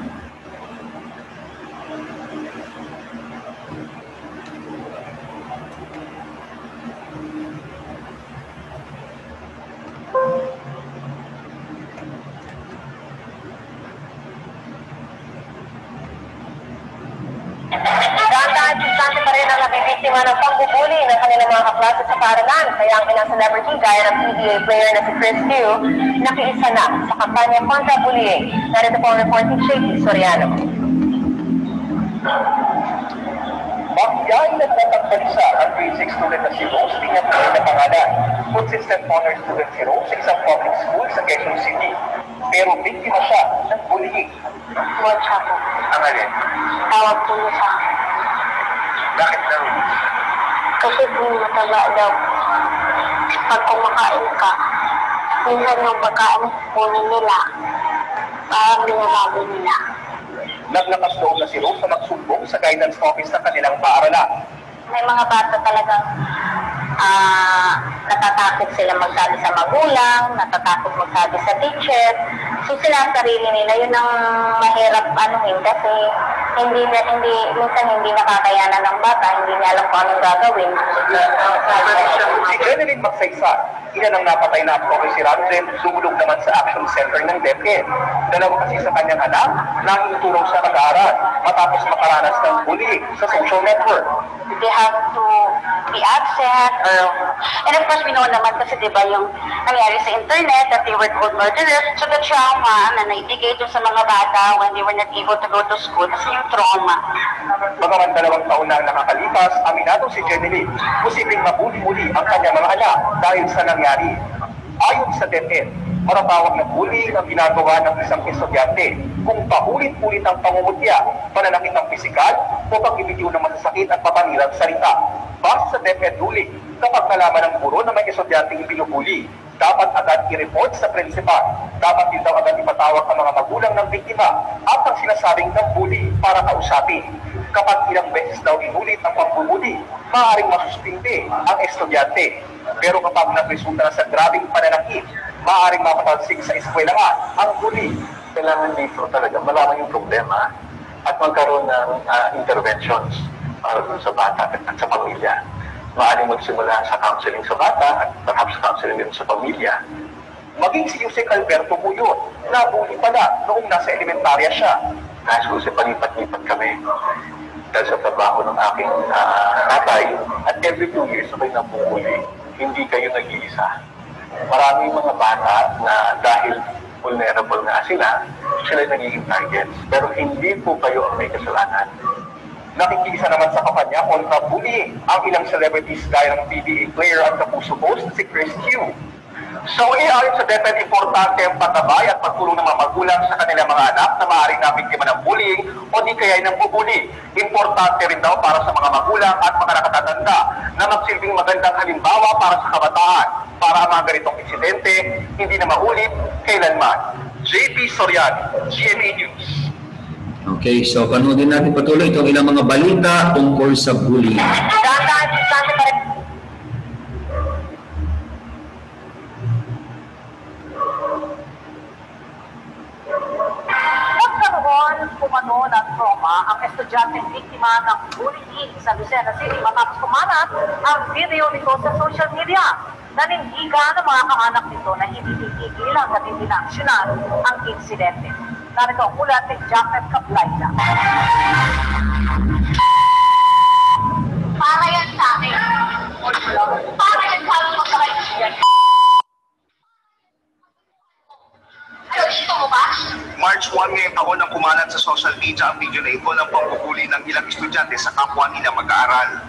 Ng pangbubuli ng kanilang mga kaklase sa paaralan. Kaya ang ilang celebrity gaya ng PBA player na si Chris Q, nakiisa na sa kampanya kontra bullying. Narito po ang report ni JP Soriano. Magyay nagtatagbalisa ang grade 6 student na si Rose Piñapuy na pangalan. Consistent honor student si Rose sa isang public school sa Quezon City. Pero biktima siya ng bullying. Tuwad siya po. Ang alin? Tawag po niya sa akin. Bakit daw? Kasi po mataba daw. Pag kumakain ka, minsan yung pagkain kunin nila, parang binalabi nila. Naglakas loob na si Rose na magsumbong sa guidance office ng kanilang paaralan. May mga bata talagang natatakot sila magsabi sa magulang, natatakot magsabi sa teacher. So sila sarili nila, yun ang mahirap kasi minsan hindi nakakayanan ng bata, hindi niya alam kung anong gagawin. Si Jeneline Magsaysay, ina ng napatay na aktor si Ranzel, sumulog naman sa action center ng DepEd. Dalawa kasi sa kanyang anak na itutulong sa pag-aaral matapos makaranas ng bullying sa social network. They have to be absent. And of course, we know naman kasi diba yung nangyari sa internet that they were called murderers. So the trauma na naibigay dun sa mga bata when they were not able to go to school kasi yung trauma. Bagaman 2 taon na nakakalipas, aminado si Jeneline, posibleng mabuli-muli ang kanyang mga anak dahil sa nangyari. Ayon sa DepEd, matatawag na bullying ang ginagawa ng isang estudyante kung paulit-ulit ang pangungutya, pananakit ng pisikal o pag-ibigyo ng masasakit at papanirang salita. Base sa DepEd ruling, kapag nalaman ng guro na may estudyanteng binubuli, dapat agad i-report sa principal. Dapat din daw agad ipatawag ang mga magulang ng biktima at ang sinasabing ng bully para kausapin. Kapag ilang beses daw inulit ang pagbubuli, maaaring masuspinde ang estudyante. Pero kapag nagresulta na sa grabing pananakit, maaaring mapatalsik sa eskwelahan ang bully. Kailangan dito talaga malaman yung problema at magkaroon ng interventions para sa bata at sa pamilya. Maaaring magsimula sa counseling sa bata at perhaps counseling din sa pamilya. Maging si Jose Alberto Muyon, nabuli pala noong nasa elementarya siya. Nasa Jose, palipat-lipat kami dahil sa trabaho ng aking tatay at every 2 years ako'y napupuli. Hindi kayo nag-iisa. Maraming mga bata na dahil vulnerable nga sila nagiging targets. Pero hindi po kayo ang may kasalanan. Nakikiisa naman sa kampanya kontra bullying ang ilang celebrities gaya ng PBA player at kapuso host si Chris Q. So, ayon sa DepEd, importante ang patabay at pagtulong ng mga magulang sa kanilang mga anak na maaaring nabiktima ng bullying o di kaya ng bubuli. Importante rin daw para sa mga magulang at mga nakatatanda na magsilbing magandang halimbawa para sa kabataan para ang mga ganitong insidente hindi na maulit kailanman. JP Soriano, GMA News. Okay, so panoodin natin patuloy itong ilang mga balita tungkol sa bullying. umano ng trauma ang estudyanteng biktima ng bullying sa Lucena City matapos kumalat ang video nito sa social media. Nanindigan ng mga kaanak nito na hindi titigil hanggat hindi na-aksyonan ang insidente. Narito ang ulat ni Jacket Kaplayla. Para yan sa akin. Para yan sa akin magkakaibigan. Ano, gusto mo ba? March 1 ngayong taon nang kumalat sa social media ang video na ito ng pambubuli ng ilang estudyante sa kapwa nila mag-aaral.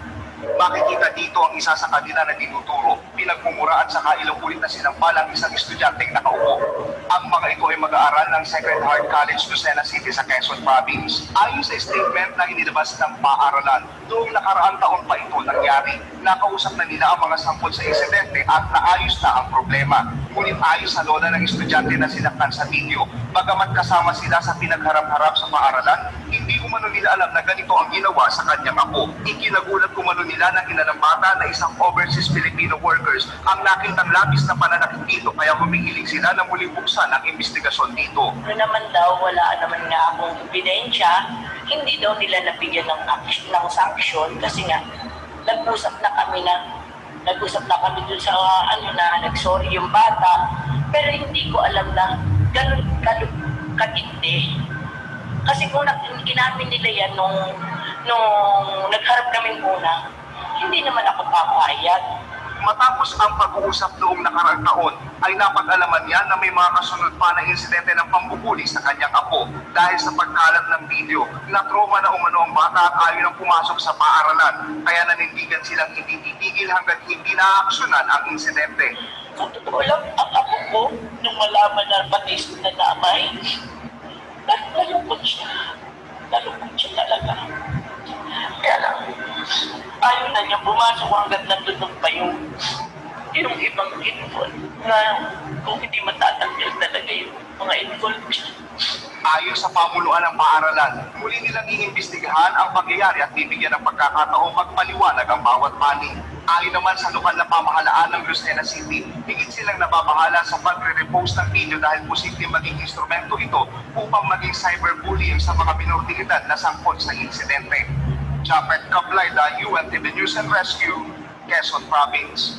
Makikita dito ang isa sa kanila na tinuturo, pinagmumura at saka ilang ulit na sinampalang isang estudyanteng nakaupo. Ang mga ito ay mag-aaral ng Sacred Heart College, Lucena City sa Quezon Province. Ayon sa statement na inilabas ng paaralan, noong nakaraang taon pa ito nangyari. Nakausap na nila ang mga sampol sa insidente at naayos na ang problema. Ngunit ayon sa lola ng estudyante na sinaktan sa video, bagamat kasama sila sa pinagharap-harap sa paaralan, hindi umano nila alam na ganito ang ginawa sa kanyang apo. Ikinagulat umano nila ng ina ng bata na isang overseas Filipino workers ang nakitang labis na pananakit dito, kaya humihiling sila na muling buksan ang investigasyon dito. Ano naman daw, wala naman nga akong ebidensya, hindi daw nila nabigyan ng sanction kasi nga nag-usap na kami dun sa na nag-sorry yung bata, pero hindi ko alam na ganun katindi. Kasi kung inamin nila yan nung nagharap namin una, hindi naman ako papayag. Matapos ang pag-uusap noong nakaraang taon, ay napag-alaman niya na may mga kasunod pa na insidente ng pambubuli sa kanyang apo dahil sa pagkalat ng video na trauma na umano ang bata at ayaw nang pumasok sa paaralan. Kaya nanindigan silang hindi titigil hanggang hindi naaksyonan ang insidente. Kung totoo lang, ang apo ko, nung malaman na patis na damay, nalungkot siya. Nalungkot siya talaga. Kaya lang, ayaw na niya pumasok hanggang nandun pa yung ibang involved na kung hindi matatanggal talaga yung mga involved siya. Ayon sa pamuluan ng paaralan, muli nilang iimbestigahan ang pangyayari at bibigyan ng pagkakataong magpaliwanag ang bawat panig. Ayon naman sa lokal na pamahalaan ng Lucena City, higit silang nababahala sa pagre-repost ng video dahil posibleng maging instrumento ito upang maging cyberbullying sa mga minority edad na sangkot sa insidente. Japet Kaplayda, UNTV News and Rescue, Quezon Province.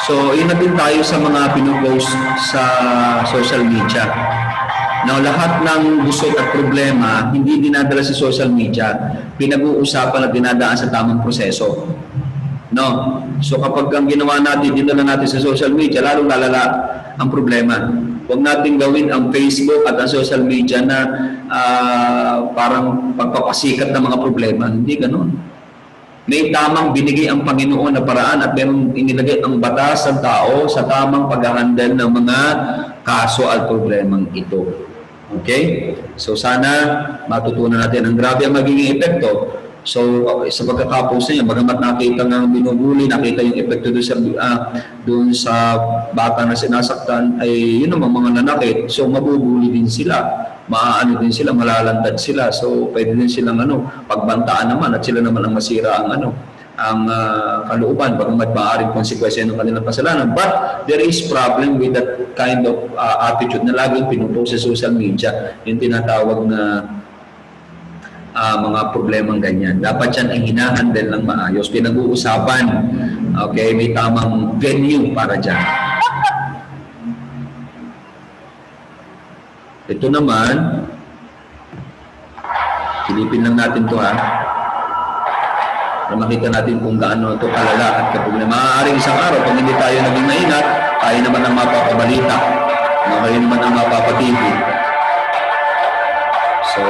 So, yun na din tayo sa mga pinupost sa social media. Now, lahat ng gusot at problema, hindi dinadala sa social media, pinag-uusapan at dinadaan sa tamang proseso. No? So, kapag ang ginawa natin, dinala natin sa social media, lalong lalala ang problema. Huwag natin gawin ang Facebook at ang social media na parang pagpapasikat ng mga problema. Hindi ganun. May tamang binigay ang Panginoon na paraan at mayroong inilagay ang batas ng tao sa tamang pag-handle ng mga kaso at problemang ito. Okay? So sana matutunan natin ang grabe ang magiging epekto. So sa pagkakapost niya, bagamat nakita ng binubuli, nakita yung epekto doon sa bata na sinasaktan, ay yun naman mga nanakit. So mabubuli din sila. Maaano din sila, malalantad sila. So pwede din silang pagbantaan naman at sila naman ang masira ang kalooban, bagamat maaaring konsekwensya ng kanilang kasalanan. But there is problem with that kind of attitude na laging pinupost sa social media, yung tinatawag na mga problemang ganyan. Dapat yan ay hinahandle ng maayos, pinag-uusapan. Okay, may tamang venue para dyan. Ito naman, silipin lang natin to para makita natin kung gaano ito kalala at kapag maaaring isang araw, pag hindi tayo naging maingat, tayo naman ang mapapabalita. Kayo naman ang mapapatigil. So,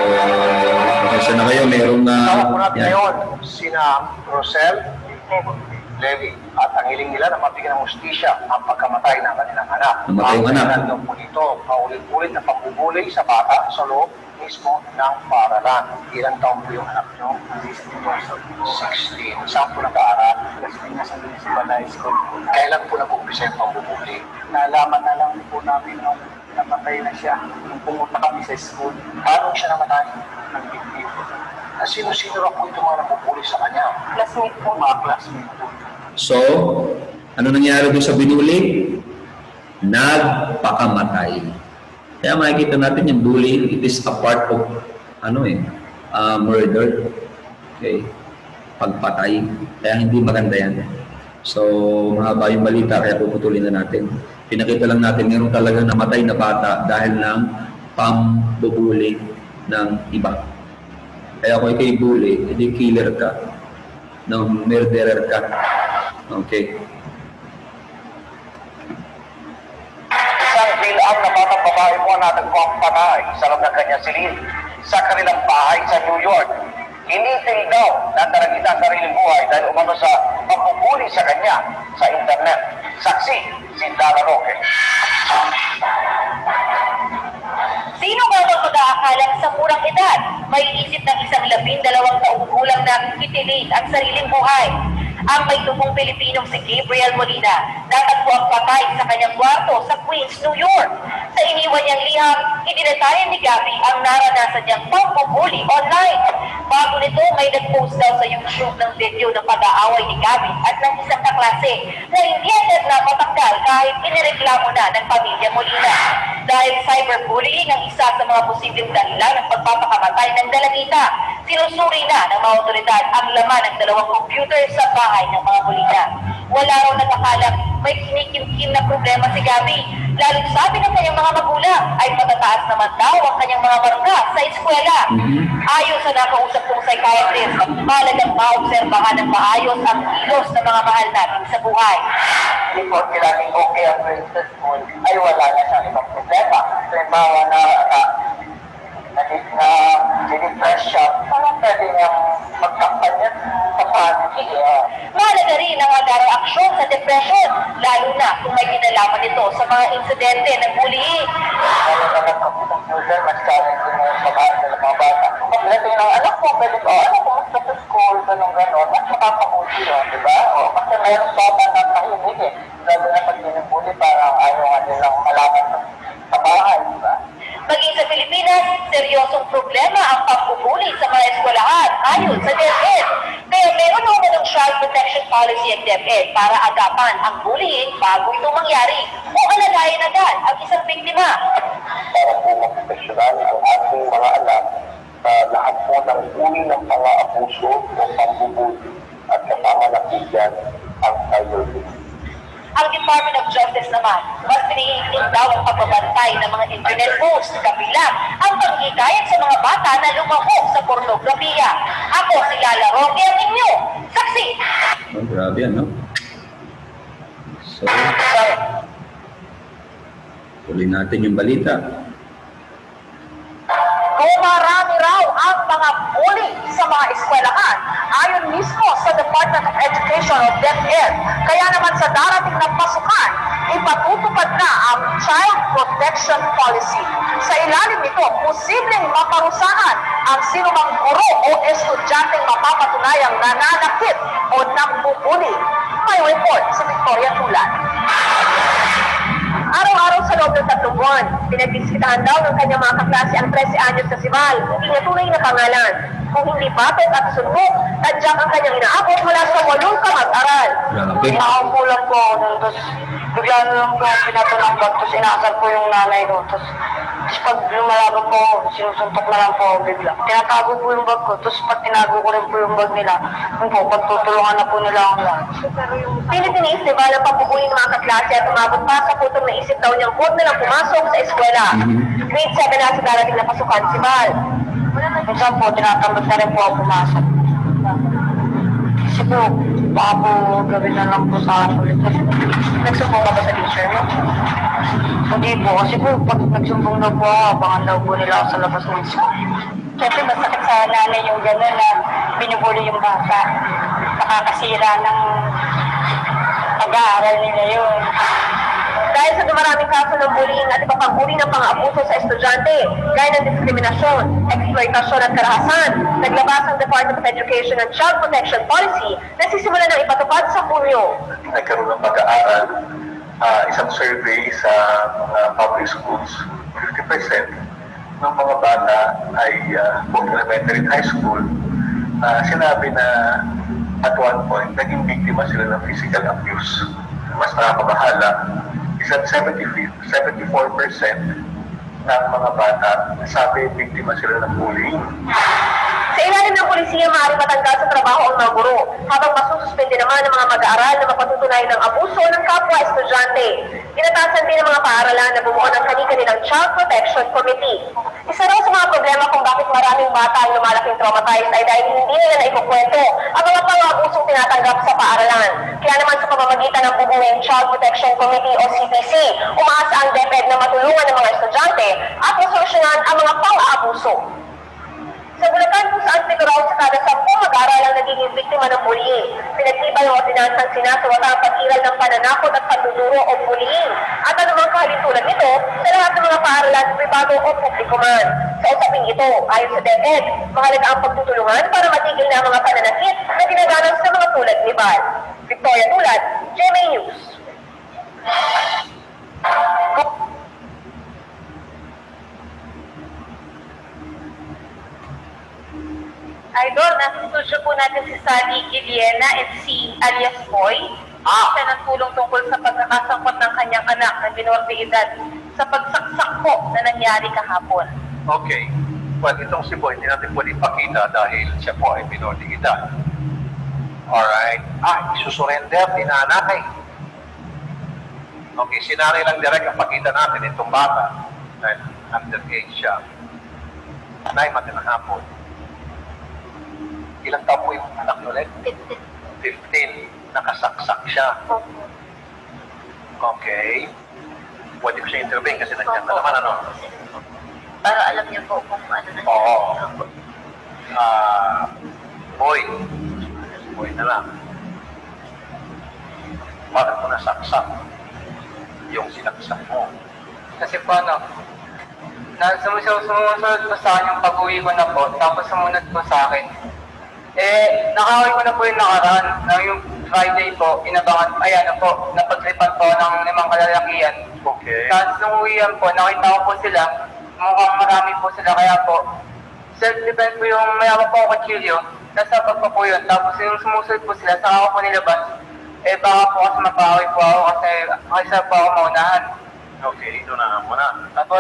pasensya na kayo, merong ngayon, sina Rosel, Levi, at ang hiling nila na mabigyan ng hustisya ang pagkamatay ng kanilang anak. Namatay ang anak. Ang po nito, paulit-ulit na pambubuli sa bata sa loob mismo ng paaralan. Ilang taon po yung anak nyo? 16. Saan po nag-aaral? Nasa Municipal High School. Kailan po nag-umpisa yung pambubuli? Nalaman na lang po namin nung namatay na siya. Nung pumunta kami sa school. Paano siya namatay? Nag-bibig. Sino-sino na po itong mga nabubuli sa kanya? Classmate po. Mga classmate po. So, ano nangyari doon sa binuli? Nagpakamatay. Kaya makikita natin yung bullying, it is a part of murder. Okay? Pagpatay. Kaya hindi maganda yan. So, mahaba yung balita, kaya puputulin na natin. Pinakita lang natin, meron talagang namatay na bata dahil ng pambubuli ng iba. Kaya kung ikay bully, hindi killer ka, murderer ka. Okay. Isang bilang na batang babae po na nagpang patay sa loob ng kanyang silid sa kanilang bahay sa New York. Initil daw na taragita ang sariling buhay dahil umano sa pagpupuli sa kanya sa internet. Saksi, si Dara Roque. Sino nga bang mag-aakalang sa murang edad may isip ng isang 12 taong gulang na kitilin ang sariling buhay? Ang may tubong Pilipinong si Gabriel Molina natagpo ang patay sa kanyang kwarto sa Queens, New York. Sa iniwan niyang liham, idinatayan ni Gabby ang naranasan niyang pambubuli online. Bago nito, may nag-post daw sa YouTube ng video ng pag-aaway ni Gabby at ng isang kaklase na hindi agad na matanggal kahit inireklamo na ng pamilya Molina. Dahil cyberbullying ang isa sa mga posibleng dahilan ng pagpapakamatay ng dalagita, sinusuri na ng mga otoridad ang laman ng 2 computer sa bahay ng mga Molina. Wala raw nagkakalang may kinikimkim na problema si Gabby. Lalo sabi ng kanyang mga magulang ay matataas naman daw ang kanyang mga marga sa eskwela. Ayon sa nakausap kong psychiatrist, mahalagang maobserbahan ng maayos ang kilos ng mga mahal natin sa buhay. Before kilaging okay ang grades sa school, ay wala na siyang ibang problema. Halimbawa na dinipress siya, parang pwede niyang magkampanya sa family. Mahalaga rin ang agarang aksyon sa depression, lalo na kung may kinalaman ito sa mga insidente ng bullying. Lalo na nagkakumpulser, mas challenging mo sa bahay ng mga bata. Pag natin ang anak mo, pwede ko, kumusta sa school, ganun-ganon, mas makakabuti yun, di ba? Kasi mayroong bata na tahimik eh. Lalo na pag dinibuli, parang ayaw nga nilang malaman sa bahay, di ba? Maging sa Pilipinas, seryosong problema ang pagbubuli sa mga eskwelahan ayon sa DepEd. Kaya meron naman ng Child Protection Policy ang DepEd para agapan ang bullying bago ito mangyari o alalayan agad ang isang biktima. Para po maproteksyonan ang ating mga anak sa lahat po ng uri ng mga abuso o pambubuli at kasama na po dyan ang cyberbullying. Ang Department of Justice naman, mas pinihiling daw ang pagbabantay ng mga internet posts kabilang ang paghikayat sa mga bata na lumahok sa pornografiya. Ako si Lala Roque ang inyo. Saksi! Oh, grabe yan, no? So, tuloy natin yung balita. Dumarami raw ang mga bully sa mga eskwelahan ayon mismo sa Department of Education o DepEd. Kaya naman sa darating na pasukan, ipatutupad na ang Child Protection Policy. Sa ilalim nito, posibleng maparusahan ang sinumang guro o estudyanteng mapapatunayang nananakit o nambubuli. May report sa Victoria Tulan. Araw-araw sa loob ng 3 buwan, pinagbisitahan daw ng kanyang mga kaklase ang 13 anyos na si Val, hindi niya tunay na pangalan. Kung hindi patot at sunbok, tadyak ang kanyang inaabot mula sa 8 ka mag-aral. Grabe. Nakaupo lang po ako doon, tapos bigla na lang po ako pinatunang bag, tapos inasal po yung nanay ko. Tapos pag lumalaban po ako, sinusuntok na lang po ako bigla. Tinatago po yung bag ko, tapos pag tinago ko rin po yung bag nila, yun po, pagtutulungan na po nila akong lahat. Pinitiniis ni Val ang pagbubuhay ng mga kaklase at umabot pa sa putong naisip daw niyang huwag na lang pumasok sa eskwela. Grade 7 na sa darating na pasukan si Val. Minsan po, tinatamad na rin po ako pumasok. Kasi po, baka po gawin na lang po sa akin ulit. Nagsumbong ka ba sa teacher mo? Hindi po, kasi po, pag nagsumbong na po ako, abangan daw po nila ako sa labas ng school. Siyempre, masakit sa nanay yung gano'n na binubuli yung bata. Nakakasira ng pag-aaral nila yun. Dahil sa dumaraming kaso ng bullying at iba pang uri ng pang-abuso sa estudyante, gaya ng diskriminasyon, exploitasyon at karahasan, naglabas ang Department of Education and Child Protection Policy na sisimula ng ipatupad sa Hunyo. Nagkaroon ng pag-aaral, isang survey sa mga public schools, 50% ng mga bata ay both elementary and high school, sinabi na at one point, naging biktima sila ng physical abuse. Mas nakakabahala is that 74% ng mga bata, sabi biktima sila ng bullying. Sa ilalim ng polisiya, maaaring matanggal sa trabaho ang mga guro, habang masususpende naman ng mga mag-aaral na mapatutunayan ng abuso ng kapwa estudyante. Inatasan din ng mga paaralan na bumuo ng kani-kanilang Child Protection Committee. Isa raw sa mga problema kung bakit maraming bata ang lumalaking traumatized ay dahil hindi nila naikukwento ang mga pang-abusong tinatanggap sa paaralan. Kaya naman sa pamamagitan ng bubuing Child Protection Committee o CPC, umaasa ang DepEd na matulungan ng mga estudyante at masolusyonan ang mga pang-aabuso. Sa Bulacan kung saan siguraw sa kada 10 mag-aaral ang nagiging biktima ng bullying. Pinagtibay ng ordinansang sinasawata ang pag-iral ng pananakot at pagduduro o bullying at anumang kahalintulad nito sa lahat ng mga paaralan, pribado o publiko man. Sa usaping ito, ayon sa DepEd, mahalaga ang pagtutulungan para matigil na ang mga pananakit na ginagawa sa mga tulad ni Val. Victoria Tulad, GMA News. Idol, nasa studio po natin si Sally Giliena at si alias Boy. Siya ng tulong tungkol sa pagkakasangkot ng kanyang anak na minor de edad sa pagsaksak po na nangyari kahapon. Okay. Well, itong si Boy, hindi natin pwede ipakita dahil siya po ay minor de edad. Alright. Isusurrender, dinanakay. Okay, sinari lang direct ang pakita natin itong bata dahil underage siya. Nay, magandang hapon. Ilang taon po yung anak nyo ulit? 15. Nakasaksak siya. Okay. Pwede ko siya intervene kasi nandiyan na naman, ano? Para alam niyo po kung ano na. Oo. Boy. Boy na lang. Bakit mo nasaksak yung sinaksak mo? Kasi po sumusunod po sa akin yung pag-uwi ko na po, tapos sumunod po sa akin. Nakaway ko na po yung nakaraan, na yung Friday po, inabangan, napaglipan po ng 5 kalalakihan. Okay. Tapos nung uwihan po, nakita ko po sila, mukhang marami po sila, kaya po, self-defense po yung mayabang po ako kutsilyo, nasabag pa po yun. Tapos yung sumusunod po sila, saka ako po nilabas, baka po kasi mapaway po ako kasi po ako maunahan. Okay, inunahan mo na. Tapos,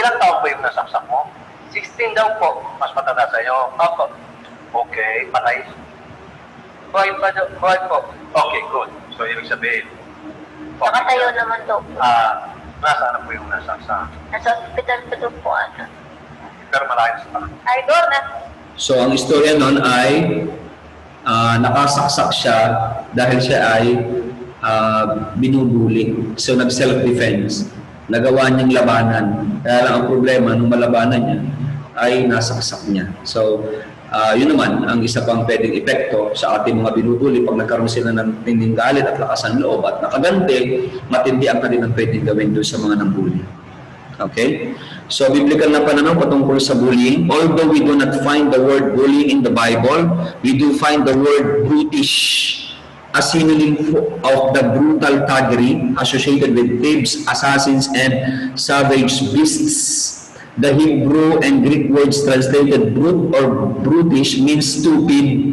Ilang taon ba yung nasaksak mo? 16 daw po. Mas matanda sa'yo? Opo. Okay, patay. Buhay po. Okay, good. So, ibig sabihin, Nakatayo naman daw. nasaan na po yung nasaksak? Nasa hospital pa daw po ata. Pero malayos pa. Idol, So ang istorya nun ay nakasaksak siya dahil siya ay binubuli. So nag-self-defense. Nagawa niyang labanan. Kaya lang ang problema nung malabanan niya ay nasaksak niya. So yun naman ang isa pang pwedeng epekto sa ating mga binubuli pag nagkaroon sila ng tinding galit at lakas ng loob at nakaganti, matindi ang kanilang pwedeng gawin doon sa mga nambuli. Okay? So, biblical na pananaw patungkol sa bullying. Although we do not find the word bullying in the Bible, we do find the word brutish, a synonym of the brutal thuggery associated with thieves, assassins, and savage beasts. The Hebrew and Greek words translated brute or brutish means stupid,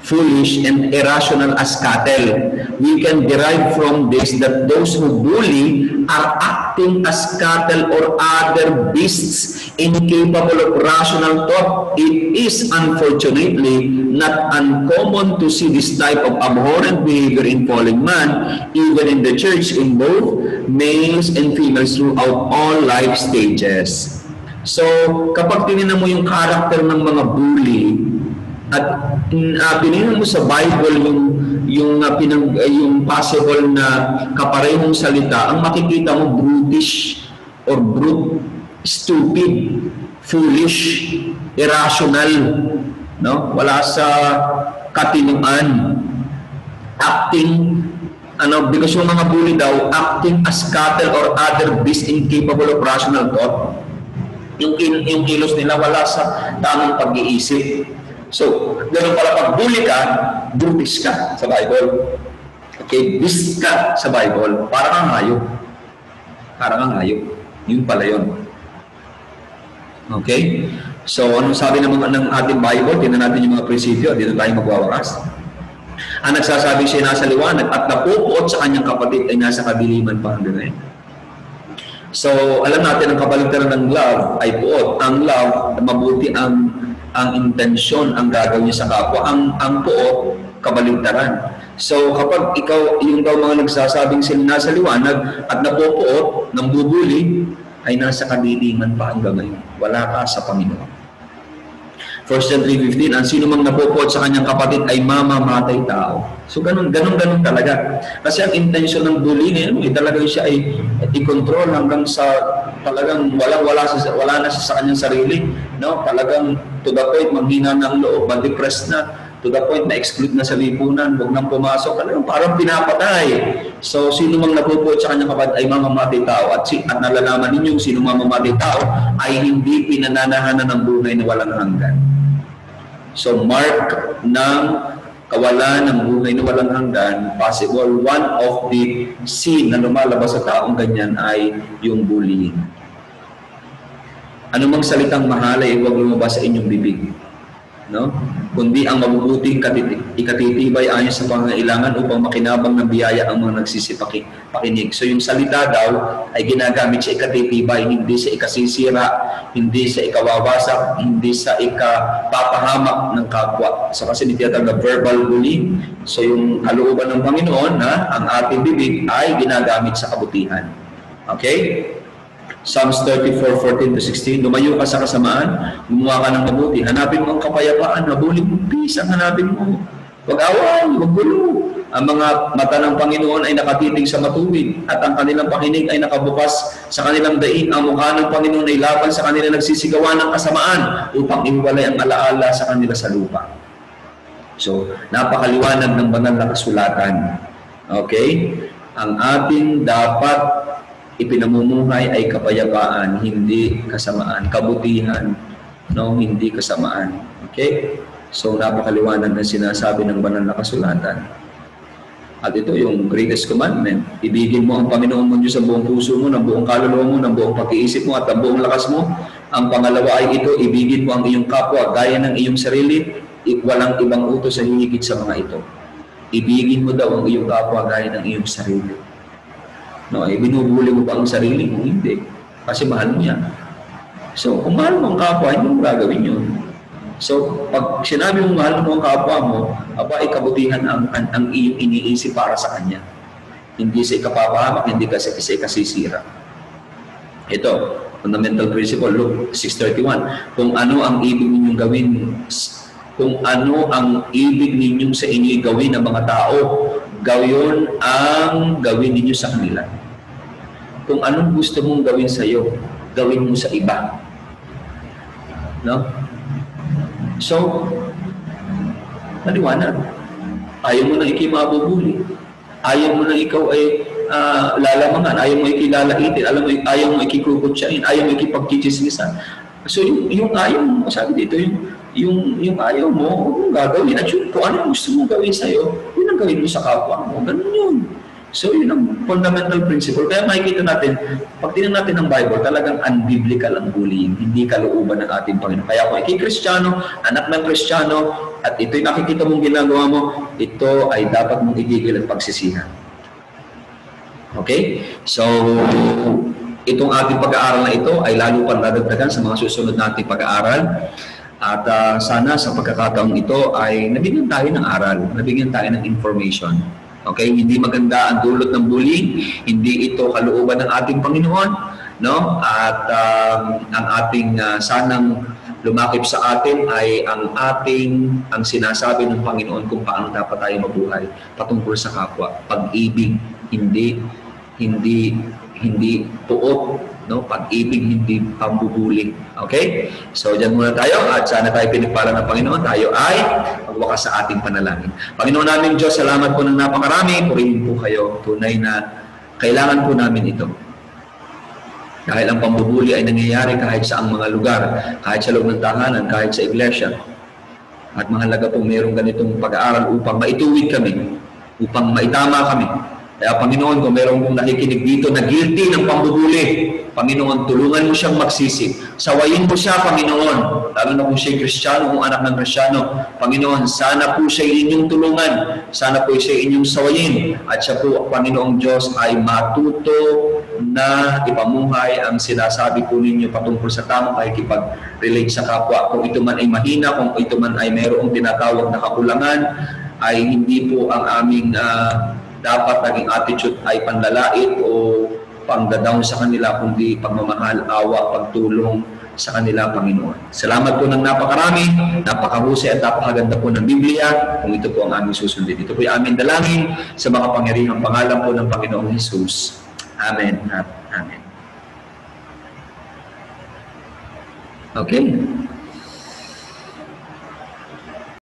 foolish, and irrational as cattle. We can derive from this that those who bully are acting as cattle or other beasts incapable of rational thought. It is unfortunately not uncommon to see this type of abhorrent behavior in fallen man, even in the church, in both males and females throughout all life stages. So, kapag tinignan mo yung character ng mga bully, at pinignan mo sa Bible yung possible na kaparehong salita, ang makikita mo brutish or brute, stupid, foolish, irrational, no? Wala sa katinuan, acting, because yung mga bully daw, acting as cattle or other beasts incapable of rational thought. Yung kilos nila wala sa tamang pag-iisip. So, ganoon pala pag bully ka, brutish ka sa Bible. Okay, beast ka sa Bible. Parang ang hayop. Parang ang hayop. Yun pala yun. Okay? So, anong sabi ng ating Bible? Tingnan natin yung mga prinsipyo. Dito tayo magwawakas. Ang nagsasabing siya nasa liwanag at napupuot sa kanyang kapatid ay nasa kadiliman pa hanggang ngayon. So, alam natin ang kabaligtaran ng love ay puot. Ang love, mabuti ang intensyon ang gagawin niya sa kapwa. Ang puot, kabaligtaran. So, kapag ikaw, yung daw mga nagsasabing sila nasa liwanag at napupuot, ng bubuli, ay nasa kadiliman pa hanggang ngayon. Wala ka sa Panginoon. 1 John 3:15, ang sino mang napupuot sa kanyang kapatid ay mamamatay tao. So, ganun talaga. Kasi ang intention ng bullying, talagang siya ay i-control hanggang sa talagang wala na siya sa kanyang sarili. No? Talagang to the point, manghina ng loob, ma-depressed na, to the point na exclude na sa lipunan, huwag nang pumasok, talagang parang pinapatay. So, sino mang napupuot sa kanyang kapatid ay mamamatay tao. At nalalaman ninyo, sino mamamatay tao ay hindi pinananahanan ng buhay na walang hanggan. So, mark ng kawalan ng buhay na walang hanggan, possible, one of the sin na lumalabas sa taong ganyan ay yung bullying. Anumang salitang mahalay, huwag lumabas sa inyong bibig. No? Kundi ang mabubuting ikatitibay ayon sa pangangailangan upang makinabang ng biyaya ang mga nagsisipakinig. So yung salita daw ay ginagamit sa ikatitibay, hindi sa ikasisira, hindi sa ikawawasak, hindi sa ikapapahamak ng kapwa. So kasi nitiyatag na verbal bullying. So yung kalooban ng Panginoon na ang ating bibig ay ginagamit sa kabutihan. Okay? Psalms 34:14-16, lumayo ka sa kasamaan, gumawa ka ng mabuti, hanapin mo ang kapayapaan, habulin mo peace ang hanapin mo. Huwag away, huwag gulo. Ang mga mata ng Panginoon ay nakatitig sa matuwid at ang kanilang pakinig ay nakabukas sa kanilang daing. Ang mukha ng Panginoon ay laban sa kanilang nagsisigawan ng kasamaan upang iwalay ang alaala sa kanila sa lupa. So, napakaliwanag ng banal na kasulatan. Okay? Ang ating dapat ipinamumuhay ay kapayapaan, hindi kasamaan, kabutihan, no, hindi kasamaan. Okay? So napakaliwanag na sinasabi ng banal na kasulatan. At ito yung greatest commandment. Ibigin mo ang Panginoon mo Diyos sa buong puso mo, ng buong kaluluwa mo, ng buong pag-iisip mo at ng buong lakas mo. Ang pangalawa ay ito, ibigin mo ang iyong kapwa gaya ng iyong sarili, walang ibang utos sa hihigit sa mga ito. Ibigin mo daw ang iyong kapwa gaya ng iyong sarili. No, binubuli mo pa ang sarili mo? Hindi. Kasi mahal mo yan. So, kung mahal mo ang kapwa, hindi mo gagawin yun. So, pag sinabi mo mahal mo ang kapwa mo, ikabutihan ang iyong iniisip para sa kanya. Hindi sa ikapapahamak, hindi sa ikasisira. Ito, fundamental principle, Luke 6:31. Kung ano ang ibig ninyong gawin, kung ano ang ibig ninyong sa inyo gawin ng mga tao, gayon ang gawin ninyo sa kanila. Kung anong gusto mong gawin sa iyo, gawin mo sa iba. No? So, maliwanag. Ayaw mo na ikaw mabubuli. Ayaw mo na ikaw ay lalamangan. Ayaw mo ikilalaitin. Ayaw mo ikikukutsain. Ayaw mo ikipagkichismisan. So, yung ayaw mo, sabi dito, yung ayaw mo, huwag mong gagawin. At yung kung ano gusto mong gawin sa'yo, yun ang gawin mo sa kapwa mo. Ganun yun. So, yun ang fundamental principle. Kaya makikita natin, pag tingnan natin ang Bible, talagang unbiblical ang bullying. Hindi kalooban ng ating Panginoon. Kaya kung ikikristyano, anak ng Kristyano, at ito'y nakikita mong ginagawa mo, ito ay dapat mong igigil at pagsisihan. Okay? So, itong ating pag-aaral na ito ay lalo pang dadagdagan sa mga susunod nating pag-aaral. At sana sa pagkakataong ito ay nabigyan tayo ng aral, nabigyan tayo ng information. Okay? Hindi maganda ang dulot ng bullying, hindi ito kalooban ng ating Panginoon, no? At ang ating sanang lumakip sa atin ay ang sinasabi ng Panginoon kung paano dapat tayo mabuhay patungkol sa kapwa. Pag-ibig, hindi puot, no? Pag-ibig, hindi pambubuli. Okay? So, dyan muna tayo at sana tayo pinagpala ng Panginoon. Tayo ay magwakas sa ating panalangin. Panginoon namin Diyos, salamat po ng napakarami. Purihin po kayo. Tunay na kailangan po namin ito. Dahil ang pambubuli ay nangyayari kahit sa ang mga lugar, kahit sa loob ng tahanan, kahit sa iglesia. At mahalaga po mayroong ganitong pag-aaral upang maituwid kami, upang maitama kami. Kaya Panginoon, kung meron pong nakikinig dito na guilty ng pambubuli, Panginoon, tulungan mo siyang magsisi. Sawayin mo siya, Panginoon. Lalo na kung siya'y Kristiyano, kung anak ng Kristiyano. Panginoon, sana po siya inyong tulungan. Sana po siya inyong sawayin. At siya po, Panginoong Diyos, ay matuto na ipamuhay ang sinasabi po ninyo patungkol sa tamang pakikipag-relate sa kapwa. Kung ito man ay mahina, kung ito man ay mayroong tinatawag na kakulangan, ay hindi po ang aming dapat naging attitude ay panlalait o pangdadown sa kanila, kundi pagmamahal, awa, pagtulong sa kanila, Panginoon. Salamat po ng napakarami, napakahusay at napakaganda po ng Biblia, kung ito po ang aming susundin. Ito po yung aming dalangin sa makapangyarihang pangalan po ng Panginoong Jesus. Amen at Amen. Okay.